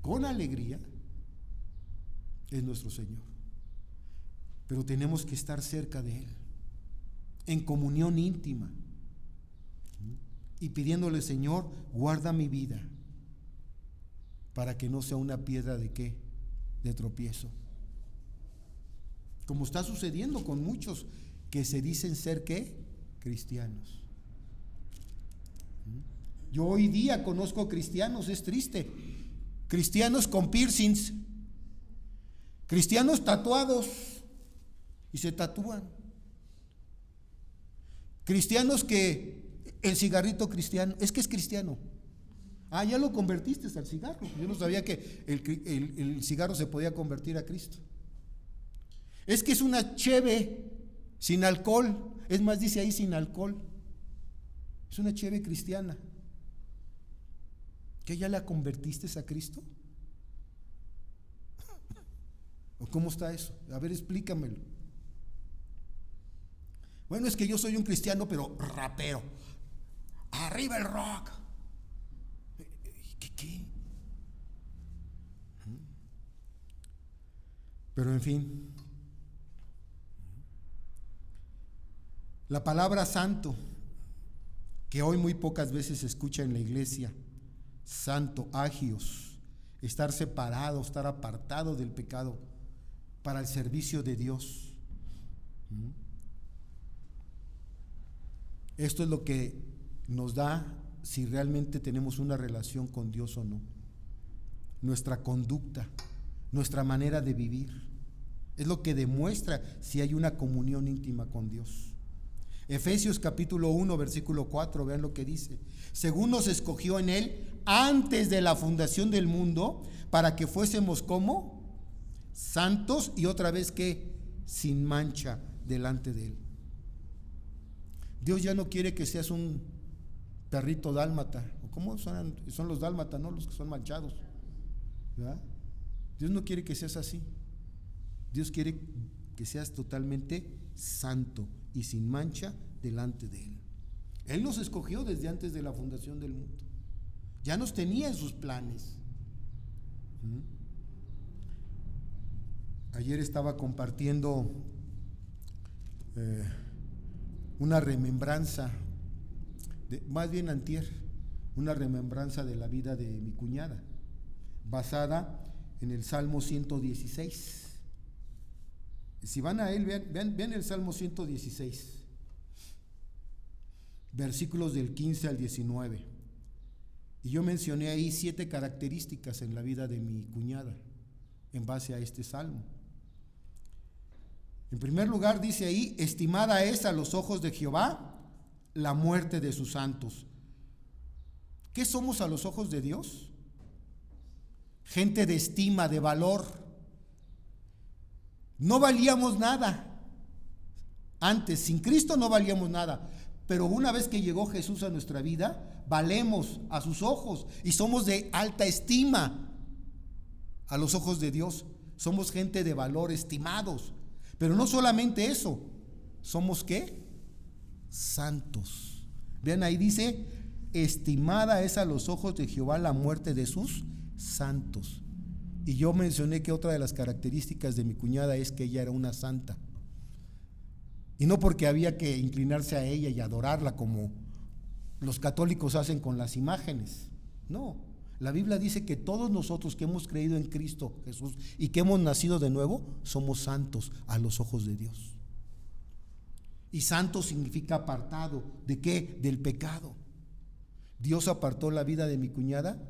con alegría, es nuestro Señor. Pero tenemos que estar cerca de Él, en comunión íntima, y pidiéndole, Señor, guarda mi vida para que no sea una piedra de ¿qué? De tropiezo, como está sucediendo con muchos que se dicen ser ¿qué? Cristianos. Yo hoy día conozco cristianos, es triste, cristianos con piercings, cristianos tatuados y se tatúan, cristianos que el cigarrito cristiano, es que es cristiano, Ah, ya lo convertiste al cigarro. Yo no sabía que el cigarro se podía convertir a Cristo. Es que es una cheve sin alcohol. Es más, dice ahí sin alcohol. Es una cheve cristiana. ¿Que ya la convertiste a Cristo? ¿O cómo está eso? A ver, explícamelo. Bueno, es que yo soy un cristiano, pero rapero. ¡Arriba el rock! ¿Qué? Pero en fin, la palabra santo, que hoy muy pocas veces se escucha en la iglesia, santo, agios, estar separado, estar apartado del pecado para el servicio de Dios. Esto es lo que nos da si realmente tenemos una relación con Dios o no. Nuestra conducta, nuestra manera de vivir, es lo que demuestra si hay una comunión íntima con Dios. Efesios capítulo 1, versículo 4, vean lo que dice: según nos escogió en Él antes de la fundación del mundo, para que fuésemos como santos y otra vez que sin mancha delante de Él. Dios ya no quiere que seas un perrito dálmata. ¿Cómo son los dálmatas, no? Los que son manchados, ¿verdad? Dios no quiere que seas así. Dios quiere que seas totalmente santo y sin mancha delante de Él. Él nos escogió desde antes de la fundación del mundo. Ya nos tenía en sus planes. Ayer estaba compartiendo una remembranza, más bien antier, una remembranza de la vida de mi cuñada, basada en el Salmo 116. Si van a él, vean el Salmo 116, versículos del 15 al 19. Y yo mencioné ahí 7 características en la vida de mi cuñada en base a este salmo. En primer lugar dice ahí: estimada es a los ojos de Jehová la muerte de sus santos. ¿Qué somos a los ojos de Dios? Gente de estima, de valor. No valíamos nada. Antes, sin Cristo no valíamos nada. Pero una vez que llegó Jesús a nuestra vida, valemos a sus ojos y somos de alta estima a los ojos de Dios. Somos gente de valor, estimados. Pero no solamente eso, somos ¿qué? Santos. Vean ahí dice: estimada es a los ojos de Jehová la muerte de sus santos. Y yo mencioné que otra de las características de mi cuñada es que ella era una santa. Y no porque había que inclinarse a ella y adorarla como los católicos hacen con las imágenes. No, la Biblia dice que todos nosotros que hemos creído en Cristo Jesús y que hemos nacido de nuevo, somos santos a los ojos de Dios. Y santo significa apartado. ¿De qué? Del pecado. Dios apartó la vida de mi cuñada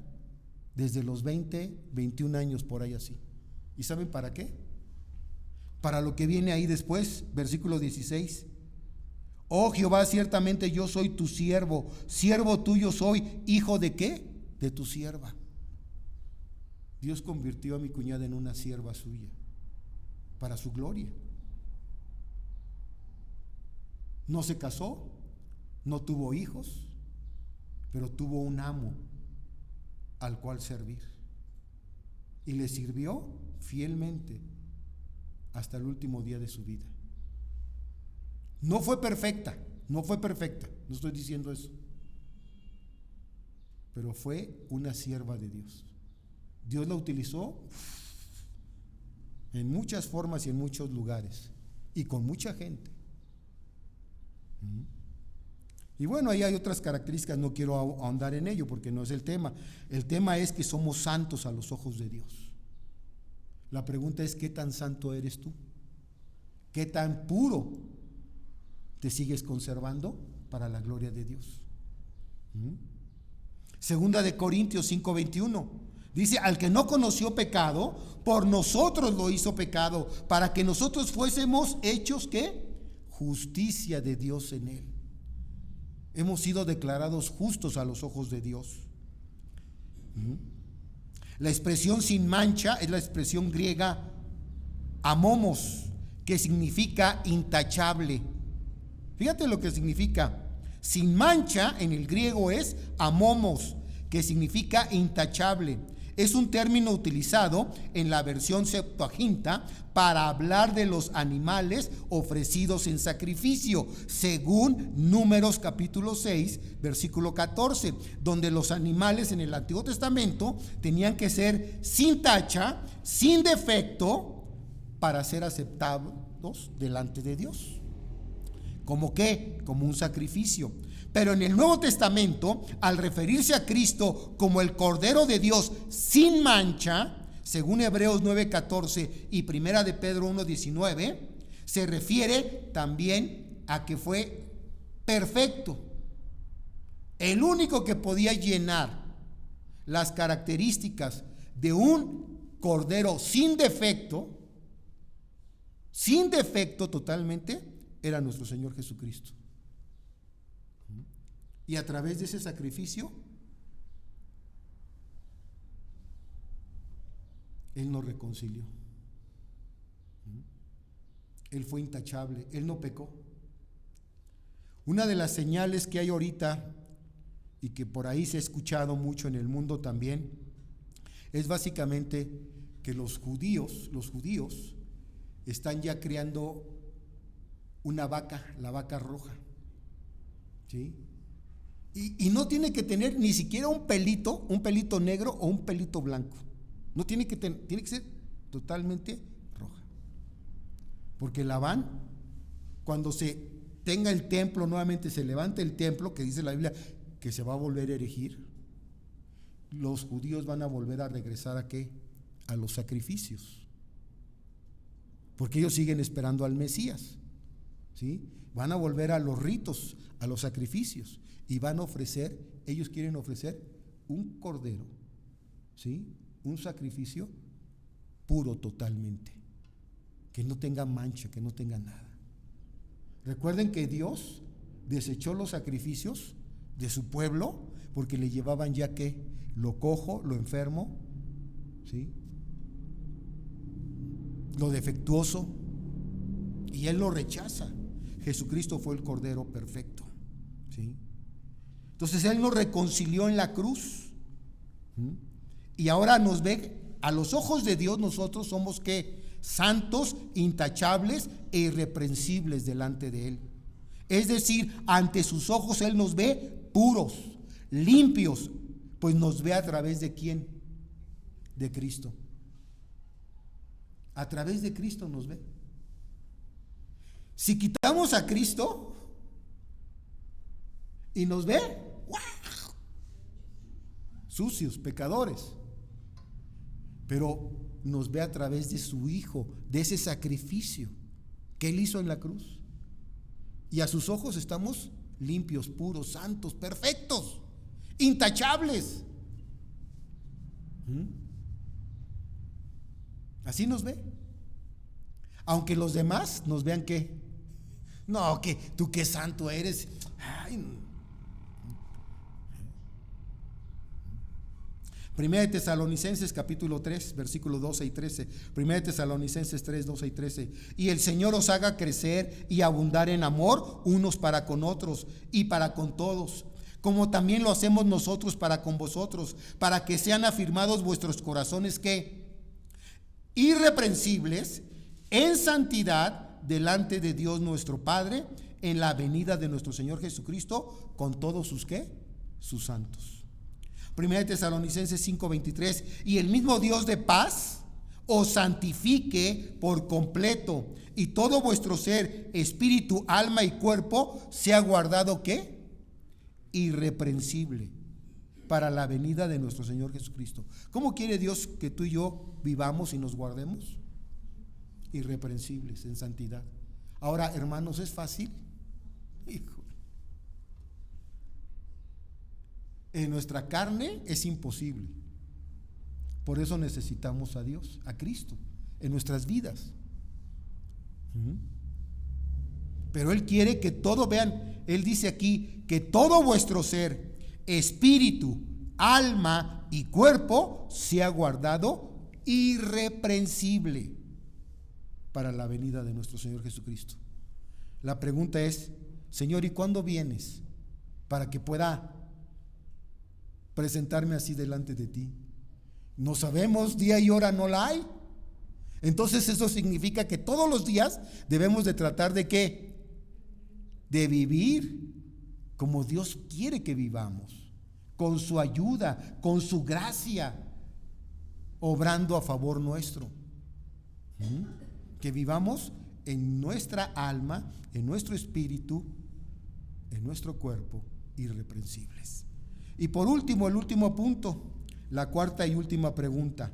desde los 20, 21 años, por ahí así. ¿Y saben para qué? Para lo que viene ahí después, versículo 16. Oh Jehová, ciertamente yo soy tu siervo, siervo tuyo soy, hijo de ¿qué? De tu sierva. Dios convirtió a mi cuñada en una sierva suya, para su gloria. No se casó, no tuvo hijos, pero tuvo un amo al cual servir. Y le sirvió fielmente hasta el último día de su vida. No fue perfecta, no estoy diciendo eso. Pero fue una sierva de Dios. Dios la utilizó en muchas formas y en muchos lugares y con mucha gente. Y bueno, ahí hay otras características, no quiero ahondar en ello porque no es el tema. El tema es que somos santos a los ojos de Dios. La pregunta es: ¿qué tan santo eres tú? ¿Qué tan puro te sigues conservando para la gloria de Dios? Segunda de Corintios 5:21 dice: al que no conoció pecado, por nosotros lo hizo pecado, para que nosotros fuésemos hechos ¿qué? Justicia de Dios en él. Hemos sido declarados justos a los ojos de Dios. La expresión sin mancha es la expresión griega amomos, que significa intachable. Fíjate lo que significa. Sin mancha en el griego es amomos, que significa intachable. Es un término utilizado en la versión Septuaginta para hablar de los animales ofrecidos en sacrificio, según Números capítulo 6, versículo 14, donde los animales en el Antiguo Testamento tenían que ser sin tacha, sin defecto, para ser aceptados delante de Dios. ¿Cómo qué? Como un sacrificio. Pero en el Nuevo Testamento, al referirse a Cristo como el Cordero de Dios sin mancha, según Hebreos 9:14 y Primera de Pedro 1:19, se refiere también a que fue perfecto, el único que podía llenar las características de un Cordero sin defecto totalmente, era nuestro Señor Jesucristo. Y a través de ese sacrificio, Él nos reconcilió. Él fue intachable, Él no pecó. Una de las señales que hay ahorita, y que por ahí se ha escuchado mucho en el mundo también, es básicamente que los judíos están ya creando una vaca, la vaca roja, ¿sí? Y no tiene que tener ni siquiera un pelito negro o un pelito blanco. No tiene que tiene que ser totalmente roja. Porque la van, cuando se tenga el templo, nuevamente se levante el templo, que dice la Biblia que se va a volver a erigir, los judíos van a volver a regresar ¿a qué? A los sacrificios. Porque ellos siguen esperando al Mesías, ¿sí? Van a volver a los ritos, a los sacrificios, y van a ofrecer, ellos quieren ofrecer un cordero, ¿sí? Un sacrificio puro totalmente, que no tenga mancha, que no tenga nada. Recuerden que Dios desechó los sacrificios de su pueblo porque le llevaban ya que lo cojo, lo enfermo, ¿sí? Lo defectuoso, y Él lo rechaza. Jesucristo fue el Cordero perfecto, ¿sí? Entonces Él nos reconcilió en la cruz, y ahora nos ve, a los ojos de Dios nosotros somos ¿qué? Santos, intachables e irreprensibles delante de Él. Es decir, ante sus ojos Él nos ve puros, limpios, pues nos ve a través de ¿quién? De Cristo. A través de Cristo nos ve. Si quitamos a Cristo y nos ve, ¡wow!, sucios, pecadores, pero nos ve a través de su Hijo, de ese sacrificio que Él hizo en la cruz, y a sus ojos estamos limpios, puros, santos, perfectos, intachables. Así nos ve. Aunque los demás nos vean que no, que tú qué santo eres. Ay. Primera de Tesalonicenses capítulo 3 versículos 12 y 13. Primera de Tesalonicenses 3, 12 y 13. Y el Señor os haga crecer y abundar en amor unos para con otros y para con todos, como también lo hacemos nosotros para con vosotros, para que sean afirmados vuestros corazones que irreprensibles en santidad delante de Dios nuestro Padre en la venida de nuestro Señor Jesucristo con todos sus ¿qué? Sus santos. Primera de Tesalonicenses 5:23. Y el mismo Dios de paz os santifique por completo, y todo vuestro ser, espíritu, alma y cuerpo sea guardado ¿qué? Irreprensible para la venida de nuestro Señor Jesucristo. ¿Cómo quiere Dios que tú y yo vivamos y nos guardemos? Irreprensibles, en santidad. Ahora, hermanos, ¿es fácil? Hijo. En nuestra carne es imposible. Por eso necesitamos a Dios, a Cristo, en nuestras vidas. Pero Él quiere que todo, vean, Él dice aquí que todo vuestro ser, espíritu, alma y cuerpo sea guardado irreprensible para la venida de nuestro Señor Jesucristo. La pregunta es, Señor, ¿y cuándo vienes para que pueda presentarme así delante de ti? No sabemos, día y hora no la hay. Entonces eso significa que todos los días debemos de tratar de ¿qué? De vivir como Dios quiere que vivamos, con su ayuda, con su gracia, obrando a favor nuestro. Que vivamos en nuestra alma, en nuestro espíritu, en nuestro cuerpo, irreprensibles. Y por último, el último punto, la cuarta y última pregunta.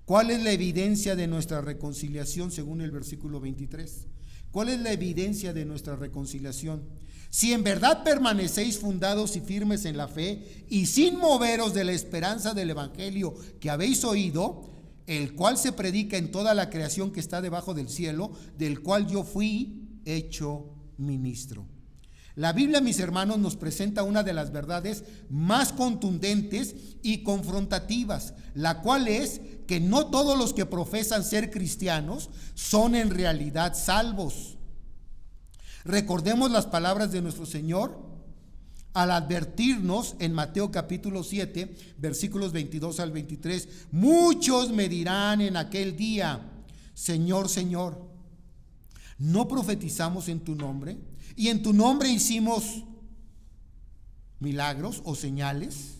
¿Cuál es la evidencia de nuestra reconciliación según el versículo 23? ¿Cuál es la evidencia de nuestra reconciliación? Si en verdad permanecéis fundados y firmes en la fe y sin moveros de la esperanza del evangelio que habéis oído, el cual se predica en toda la creación que está debajo del cielo, del cual yo fui hecho ministro. La Biblia, mis hermanos, nos presenta una de las verdades más contundentes y confrontativas, la cual es que no todos los que profesan ser cristianos son en realidad salvos. Recordemos las palabras de nuestro Señor al advertirnos en Mateo capítulo 7, versículos 22 al 23. Muchos me dirán en aquel día, Señor, Señor, ¿no profetizamos en tu nombre? Y en tu nombre hicimos milagros o señales.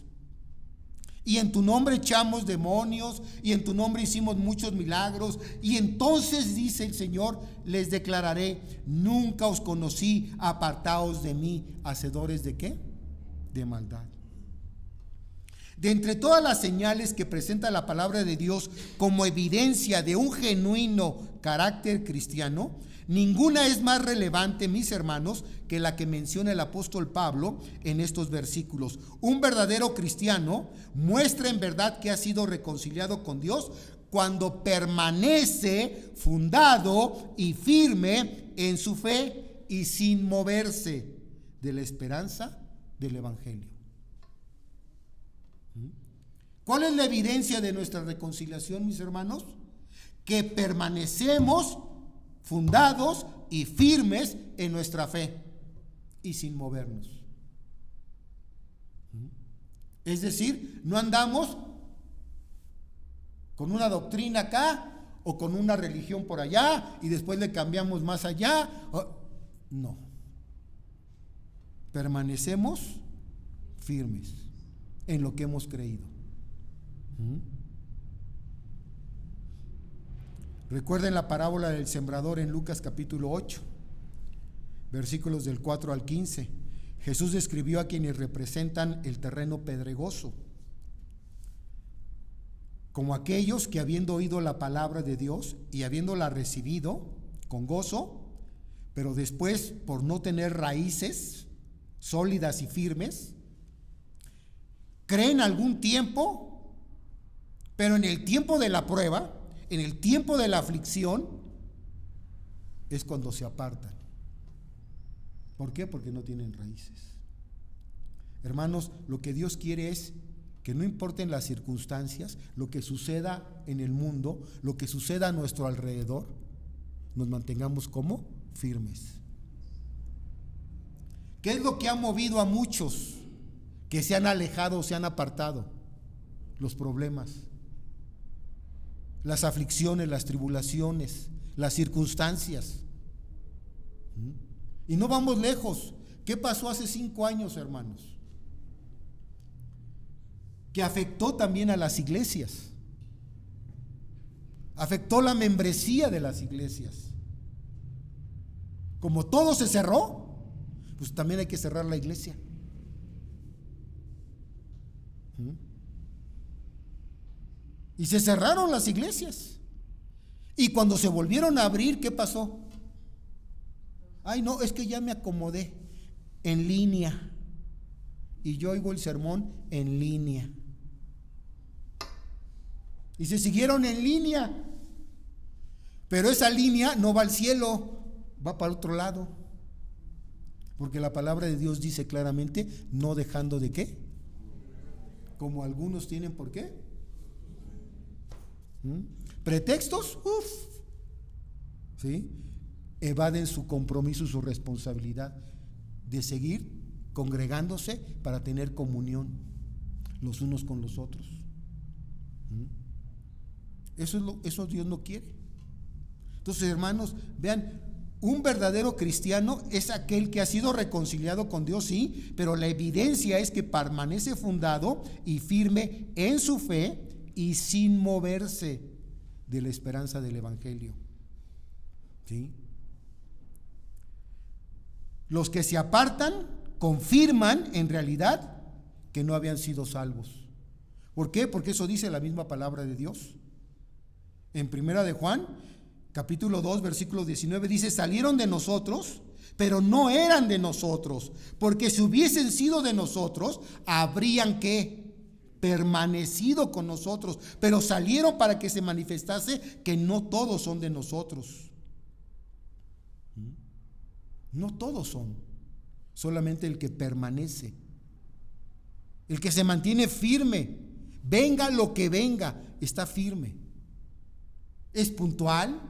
Y en tu nombre echamos demonios. Y en tu nombre hicimos muchos milagros. Y entonces, dice el Señor, les declararé: nunca os conocí, apartaos de mí, hacedores de ¿qué? De maldad. De entre todas las señales que presenta la palabra de Dios como evidencia de un genuino carácter cristiano, ninguna es más relevante, mis hermanos, que la que menciona el apóstol Pablo en estos versículos. Un verdadero cristiano muestra en verdad que ha sido reconciliado con Dios cuando permanece fundado y firme en su fe y sin moverse de la esperanza del evangelio. ¿Cuál es la evidencia de nuestra reconciliación, mis hermanos? Que permanecemos fundados y firmes en nuestra fe y sin movernos. Es decir, no andamos con una doctrina acá o con una religión por allá y después le cambiamos más allá. No. Permanecemos firmes en lo que hemos creído. Recuerden la parábola del sembrador en Lucas capítulo 8, versículos del 4 al 15. Jesús describió a quienes representan el terreno pedregoso como aquellos que, habiendo oído la palabra de Dios y habiéndola recibido con gozo, pero después, por no tener raíces sólidas y firmes, creen algún tiempo, pero en el tiempo de la prueba, en el tiempo de la aflicción, es cuando se apartan. ¿Por qué? Porque no tienen raíces. Hermanos, lo que Dios quiere es que no importen las circunstancias, lo que suceda en el mundo, lo que suceda a nuestro alrededor, nos mantengamos como firmes. ¿Qué es lo que ha movido a muchos que se han alejado o se han apartado? Los problemas, las aflicciones, las tribulaciones, las circunstancias. Y no vamos lejos. ¿Qué pasó hace 5 años, hermanos? Que afectó también a las iglesias. Afectó la membresía de las iglesias. Como todo se cerró, pues también hay que cerrar la iglesia. Y se cerraron las iglesias. Y cuando se volvieron a abrir, ¿qué pasó? Ay, no, es que ya me acomodé en línea. Y yo oigo el sermón en línea. Y se siguieron en línea. Pero esa línea no va al cielo, va para otro lado. Porque la palabra de Dios dice claramente, no dejando de ¿qué? como algunos tienen. ¿Por qué? ¿Pretextos? ¿Sí? Evaden su compromiso y su responsabilidad de seguir congregándose para tener comunión los unos con los otros. Eso Dios no quiere. Entonces, hermanos, vean, un verdadero cristiano es aquel que ha sido reconciliado con Dios, sí, pero la evidencia es que permanece fundado y firme en su fe y sin moverse de la esperanza del evangelio. ¿Sí? Los que se apartan confirman en realidad que no habían sido salvos. ¿Por qué? Porque eso dice la misma palabra de Dios. En Primera de Juan, capítulo 2, versículo 19, dice: salieron de nosotros, pero no eran de nosotros, porque si hubiesen sido de nosotros, habrían ¿qué? Permanecido con nosotros, pero salieron para que se manifestase que no todos son de nosotros. No todos son, solamente el que permanece, el que se mantiene firme, venga lo que venga, está firme, es puntual,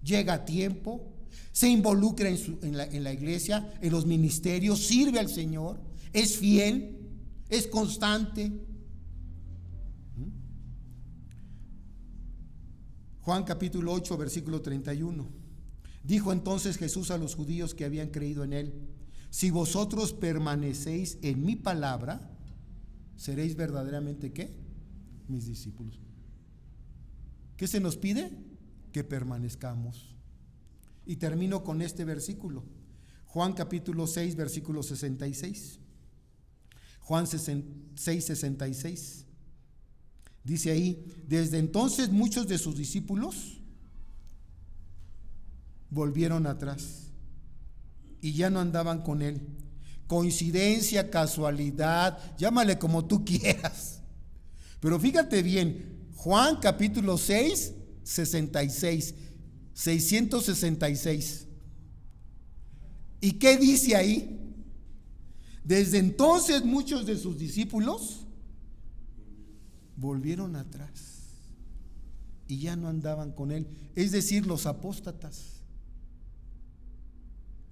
llega a tiempo, se involucra en la iglesia, en los ministerios, sirve al Señor, es fiel, es constante. Juan capítulo 8, versículo 31. Dijo entonces Jesús a los judíos que habían creído en él: si vosotros permanecéis en mi palabra, seréis verdaderamente ¿qué? Mis discípulos. ¿Qué se nos pide? Que permanezcamos. Y termino con este versículo. Juan capítulo 6, versículo 66. Juan 6, 66. Dice ahí: desde entonces muchos de sus discípulos volvieron atrás y ya no andaban con él. Coincidencia, casualidad, llámale como tú quieras. Pero fíjate bien, Juan capítulo 6, 66, 666. ¿Y qué dice ahí? Desde entonces muchos de sus discípulos volvieron atrás y ya no andaban con él. Es decir, los apóstatas,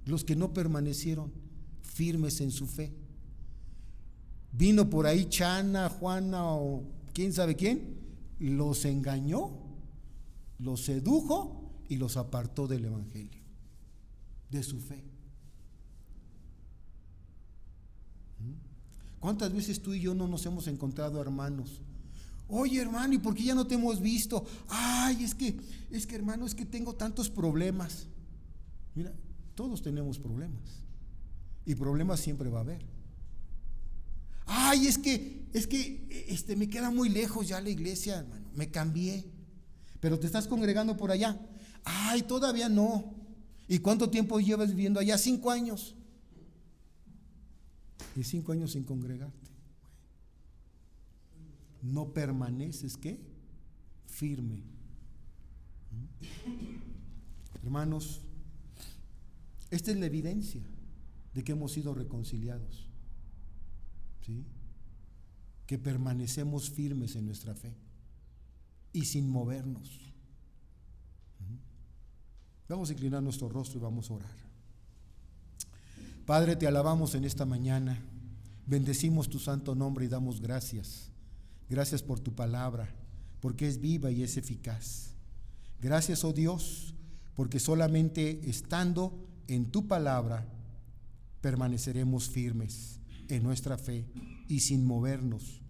los que no permanecieron firmes en su fe. Vino por ahí Chana, Juana o quién sabe quién, los engañó, los sedujo y los apartó del evangelio, de su fe. ¿Cuántas veces tú y yo no nos hemos encontrado, hermanos? Oye, hermano, ¿y por qué ya no te hemos visto? Ay, es que hermano, es que tengo tantos problemas. Mira, todos tenemos problemas y problemas siempre va a haber. Ay, es que me queda muy lejos ya la iglesia, hermano, me cambié, pero te estás congregando por allá. Ay, todavía no. ¿Y cuánto tiempo llevas viviendo allá? 5 años. Y 5 años sin congregarte. No permaneces, ¿qué? Firme. Hermanos, esta es la evidencia de que hemos sido reconciliados, ¿sí? Que permanecemos firmes en nuestra fe y sin movernos. Vamos a inclinar nuestro rostro y vamos a orar. Padre, te alabamos en esta mañana, bendecimos tu santo nombre y damos gracias. Gracias por tu palabra, porque es viva y es eficaz. Gracias, oh Dios, porque solamente estando en tu palabra permaneceremos firmes en nuestra fe y sin movernos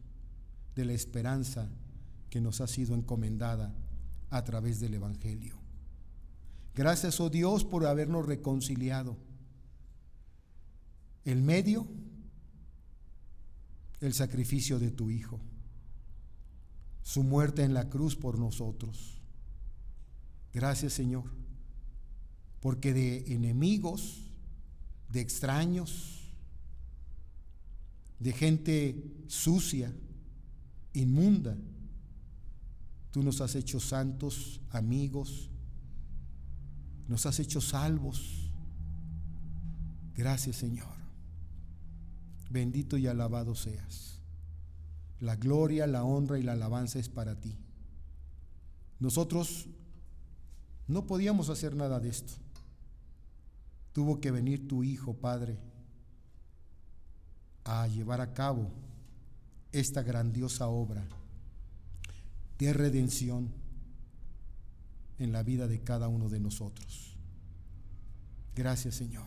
de la esperanza que nos ha sido encomendada a través del evangelio. Gracias, oh Dios, por habernos reconciliado. El medio, el sacrificio de tu Hijo, su muerte en la cruz por nosotros. Gracias, Señor, porque de enemigos, de extraños, de gente sucia, inmunda, tú nos has hecho santos, amigos, nos has hecho salvos. Gracias, Señor. Bendito y alabado seas. La gloria, la honra y la alabanza es para ti. Nosotros no podíamos hacer nada de esto. Tuvo que venir tu Hijo, Padre, a llevar a cabo esta grandiosa obra de redención en la vida de cada uno de nosotros. Gracias, Señor.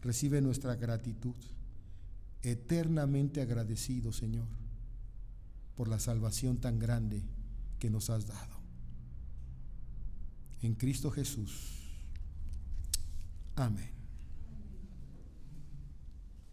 Recibe nuestra gratitud, eternamente agradecido, Señor, por la salvación tan grande que nos has dado. En Cristo Jesús. Amén.